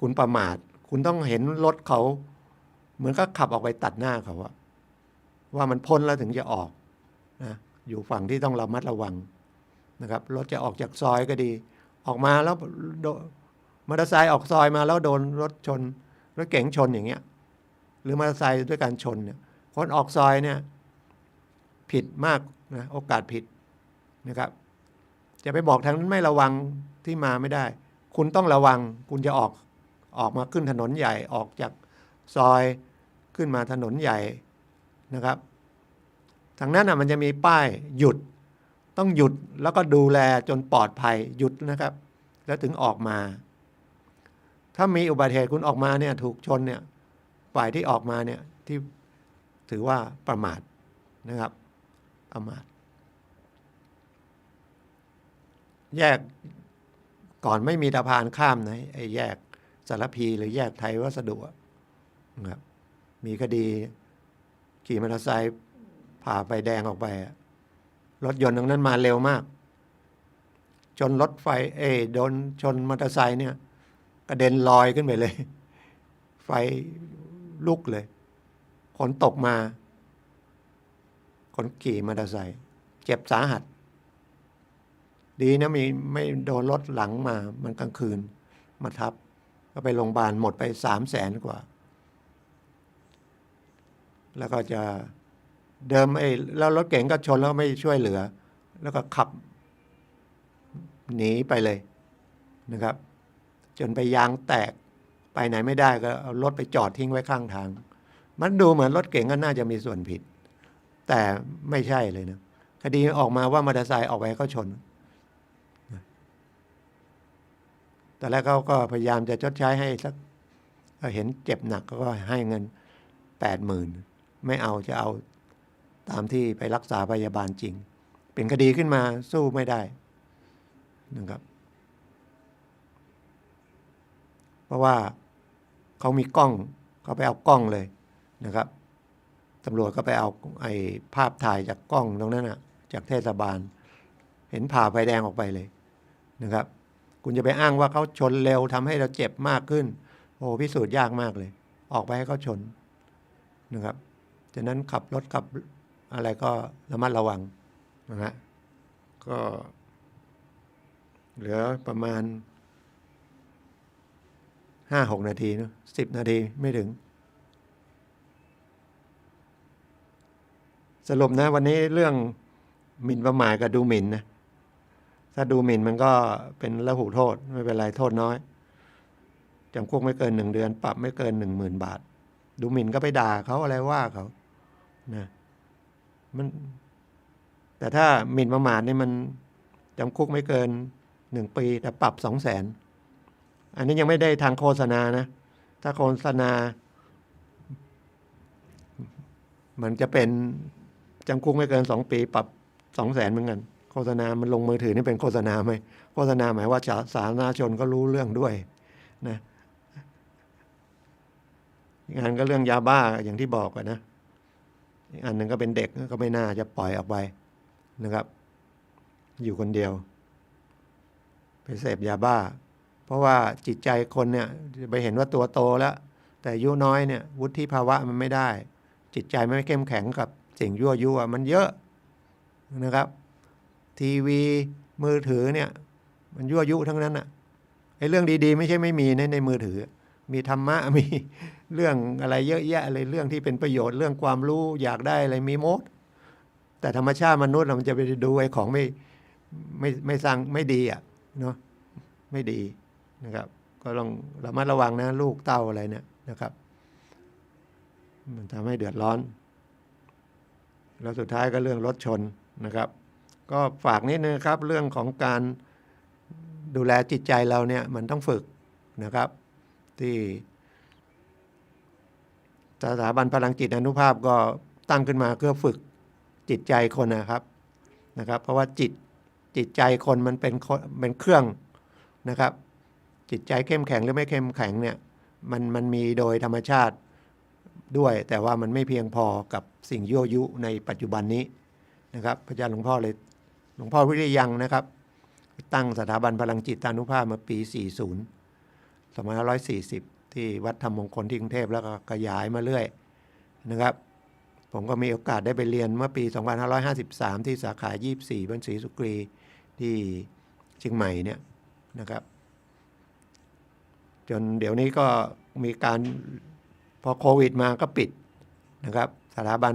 คุณประมาทคุณต้องเห็นรถเขาเหมือนก็ขับออกไปตัดหน้าเขาว่ามันพ้นแล้วถึงจะออกนะอยู่ฝั่งที่ต้องระมัดระวังนะครับรถจะออกจากซอยก็ดี ออกมาแล้วมอเตอร์ไซค์ออกซอยมาแล้วโดนรถชนรถเก๋งชนอย่างเงี้ยหรือมอเตอร์ไซค์ด้วยการชนเนี่ยคนออกซอยเนี่ยผิดมากนะโอกาสผิดนะครับจะไปบอกทางนั้นไม่ระวังที่มาไม่ได้คุณต้องระวังคุณจะออกมาขึ้นถนนใหญ่ออกจากซอยขึ้นมาถนนใหญ่นะครับทางนั้นมันจะมีป้ายหยุดต้องหยุดแล้วก็ดูแลจนปลอดภัยหยุดนะครับแล้วถึงออกมาถ้ามีอุบัติเหตุคุณออกมาเนี่ยถูกชนเนี่ยฝ่ายที่ออกมาเนี่ยที่ถือว่าประมาทนะครับประมาทแยกก่อนไม่มีสะพานข้ามนะไอ้แยกสารพีหรือแยกไทยวัสดุนะครับมีคดีขี่มอเตอร์ไซค์ผ่าไฟแดงออกไปรถยนต์ตรงนั้นมาเร็วมากชนรถไฟโดนชนมอเตอร์ไซค์เนี่ยกระเด็นลอยขึ้นไปเลยไฟลุกเลยคนตกมาคนขี่มอเตอร์ไซค์เจ็บสาหัสดีนะไม่โดนรถหลังมามันกลางคืนมาทับก็ไปโรงพยาบาลหมดไป300,000 กว่าแล้วก็จะเดิมแล้วรถเก๋งก็ชนแล้วไม่ช่วยเหลือแล้วก็ขับหนีไปเลยนะครับจนไปยางแตกไปไหนไม่ได้ก็เอารถไปจอดทิ้งไว้ข้างทางมันดูเหมือนรถเก๋งก็น่าจะมีส่วนผิดแต่ไม่ใช่เลยนะคดีออกมาว่ามอเตอร์ไซค์ออกไปเขาชนแต่แล้วเขาก็พยายามจะชดใช้ให้สักเห็นเจ็บหนักก็ให้เงิน 80,000 ไม่เอาจะเอาตามที่ไปรักษาพยาบาลจริงเป็นคดีขึ้นมาสู้ไม่ได้นะครับเพราะว่าเขามีกล้องเขาไปเอากล้องเลยนะครับตำรวจก็ไปเอาภาพถ่ายจากกล้องตรงนั้นนะจากเทศบาลเห็นผ่าไฟแดงออกไปเลยนะครับคุณจะไปอ้างว่าเขาชนเร็วทำให้เราเจ็บมากขึ้นโอ้พิสูจน์ยากมากเลยออกไปให้เขาชนนะครับฉะนั้นขับรถขับอะไรก็ระมัดระวังนะฮะก็เหลือประมาณ 5-6 นาทีนะ10 นาทีไม่ถึงสรุปนะวันนี้เรื่องหมิ่นประมาทกับดูหมิ่นนะถ้าดูหมิ่นมันก็เป็นละหุโทษไม่เป็นไรโทษน้อยจำคุกไม่เกิน1 เดือนปรับไม่เกิน 10,000 บาทดูหมิ่นก็ไปด่าเขาอะไรว่าเขานะมันแต่ถ้าหมิ่นประมาทนี่มันจำคุกไม่เกิน1 ปีแต่ปรับ 200,000อันนี้ยังไม่ได้ทางโฆษณานะถ้าโฆษณามันจะเป็นจำคุกไม่เกิน2 ปีปรับ 200,000เหมือนกันโฆษณามันลงมือถือนี่เป็นโฆษณาไหมโฆษณาหมายว่าสาธารณชนก็รู้เรื่องด้วยนะอีกอันก็เรื่องยาบ้าอย่างที่บอกกันนะอีกอันหนึ่งก็เป็นเด็กก็ไม่น่าจะปล่อยออกไปนะครับอยู่คนเดียวไปเสพยาบ้าเพราะว่าจิตใจคนเนี่ยไปเห็นว่าตัวโตแล้วแต่อายุน้อยเนี่ยวุฒิภาวะมันไม่ได้จิตใจไม่เข้มแข็งกับสิ่งยั่วยุมันเยอะนะครับทีวีมือถือเนี่ยมันยั่วยุทั้งนั้นอ่ะไอ้เรื่องดีๆไม่ใช่ไม่มีในมือถือมีธรรมะมีเรื่องอะไรเยอะแยะอะไรเรื่องที่เป็นประโยชน์เรื่องความรู้อยากได้อะไรมีหมดแต่ธรรมชาติมนุษย์มันจะไปดูไอ้ของไม่สร้างไม่ดีอ่ะเนาะไม่ดีนะครับก็ต้องระมัดระวังนะลูกเต้าอะไรเนี่ยนะครับมันทำให้เดือดร้อนแล้วสุดท้ายก็เรื่องรถชนนะครับก็ฝากนิดนึงครับเรื่องของการดูแลจิตใจเราเนี่ยมันต้องฝึกนะครับที่สถาบันพลังจิตอานุภาพก็ตั้งขึ้นมาเพื่อฝึกจิตใจคนนะครับเพราะว่าจิตใจคนมันเป็นเครื่องนะครับจิตใจเข้มแข็งหรือไม่เข้มแข็งเนี่ยมันมีโดยธรรมชาติ ด้วย แต่ว่ามันไม่เพียงพอกับสิ่งยั่วยุในปัจจุบันนี้นะครับพระอาจารย์หลวงพ่อวิริยังนะครับตั้งสถาบันพลังจิตานุภาพมาปี 40 2540 ที่วัดธรรมมงคลที่กรุงเทพแล้วก็ขยายมาเรื่อยนะครับผมก็มีโอกาสได้ไปเรียนเมื่อปี 2553 ที่สาขา 24 บ้านศรีสุกรีที่เชียงใหม่เนี่ยนะครับจนเดี๋ยวนี้ก็มีการพอโควิดมาก็ปิดนะครับสถาบัน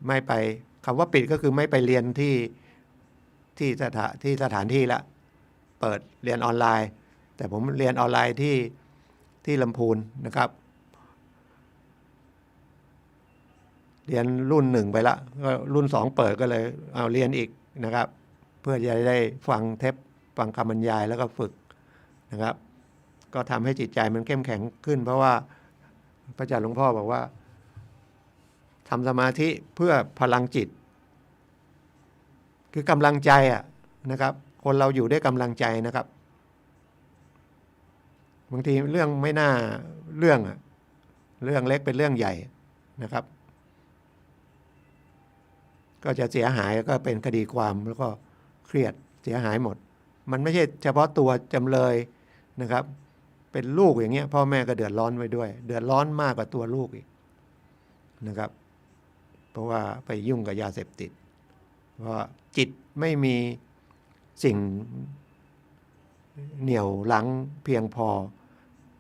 ไม่ไปคำว่าปิดก็คือไม่ไปเรียนที่สถานที่ละเปิดเรียนออนไลน์แต่ผมเรียนออนไลน์ที่ลำพูนนะครับเรียนรุ่น1ไปละก็รุ่น2เปิดก็เลยเอาเรียนอีกนะครับเพื่อจะได้ฟังเทปฟังคำบรรยายแล้วก็ฝึกนะครับก็ทำให้จิตใจมันเข้มแข็งขึ้นเพราะว่าพระอาจารย์หลวงพ่อบอกว่าทำสมาธิเพื่อพลังจิตคือกำลังใจนะครับคนเราอยู่ด้วยกำลังใจนะครับบางทีเรื่องไม่น่าเรื่องเล็กเป็นเรื่องใหญ่นะครับก็จะเสียหายก็เป็นคดีความแล้วก็เครียดเสียหายหมดมันไม่ใช่เฉพาะตัวจำเลยนะครับเป็นลูกอย่างเงี้ยพ่อแม่ก็เดือดร้อนไว้ด้วยเดือดร้อนมากกว่าตัวลูกอีกนะครับเพราะว่าไปยุ่งกับยาเสพติดเพราะจิตไม่มีสิ่งเหนี่ยวรั้งเพียงพอ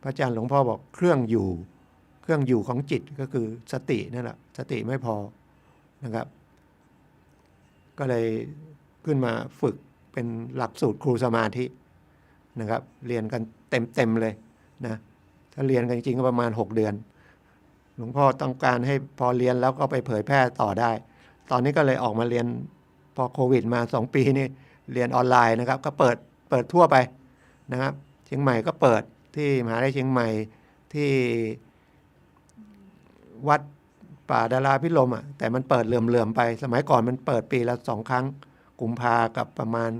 พระอาจารย์หลวงพ่อบอกเครื่องอยู่ของจิตก็คือสตินั่นแหละสติไม่พอนะครับก็เลยขึ้นมาฝึกเป็นหลักสูตรครูสมาธินะครับเรียนกันเต็มเลยนะถ้าเรียนกันจริงๆก็ประมาณ6 เดือนหลวงพ่อต้องการให้พอเรียนแล้วก็ไปเผยแพร่ต่อได้ตอนนี้ก็เลยออกมาเรียนพอโควิดมา2 ปีนี่เรียนออนไลน์นะครับก็เปิดทั่วไปนะครับเชียงใหม่ก็เปิดที่มหาวิทยาลัยเชียงใหม่ที่วัดป่าดาราพิรมแต่มันเปิดเหลื่อมๆไปสมัยก่อนมันเปิดปีละ2 ครั้งกุมภากับประมาณ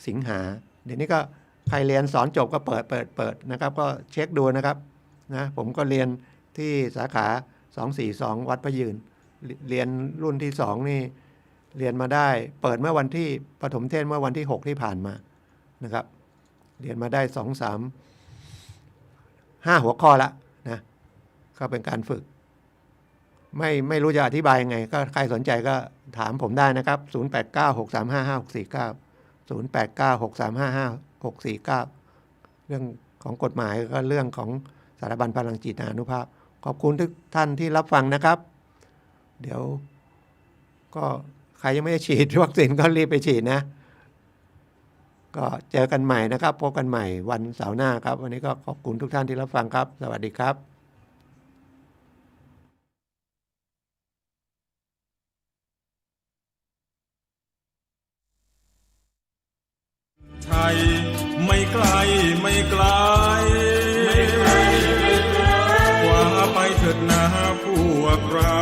สิงหาเดี๋ยวนี้ก็ใครเรียนสอนจบก็เปิดนะครับก็เช็คดูนะครับนะผมก็เรียนที่สาขา242วัดพระยืนเรียนรุ่นที่2นี่เรียนมาได้เปิดเมื่อวันที่ปฐมเทศน์เมื่อวันที่6ที่ผ่านมานะครับเรียนมาได้5 หัวข้อละนะก็เป็นการฝึกไม่รู้จะอธิบายยังไงก็ใครสนใจก็ถามผมได้นะครับ0896355649 0896355649เรื่องของกฎหมายก็เรื่องของสถาบันพลังจิตอานุภาพขอบคุณทุกท่านที่รับฟังนะครับเดี๋ยวก็ใครยังไม่ได้ฉีดวัคซีนก็รีบไปฉีดนะก็เจอกันใหม่นะครับพบกันใหม่วันเสาร์หน้าครับวันนี้ก็ขอบคุณทุกท่านที่รับฟังครับสวัสดีครับใช่ไม่ไกลกว่าไปเถิดนะพวกเรา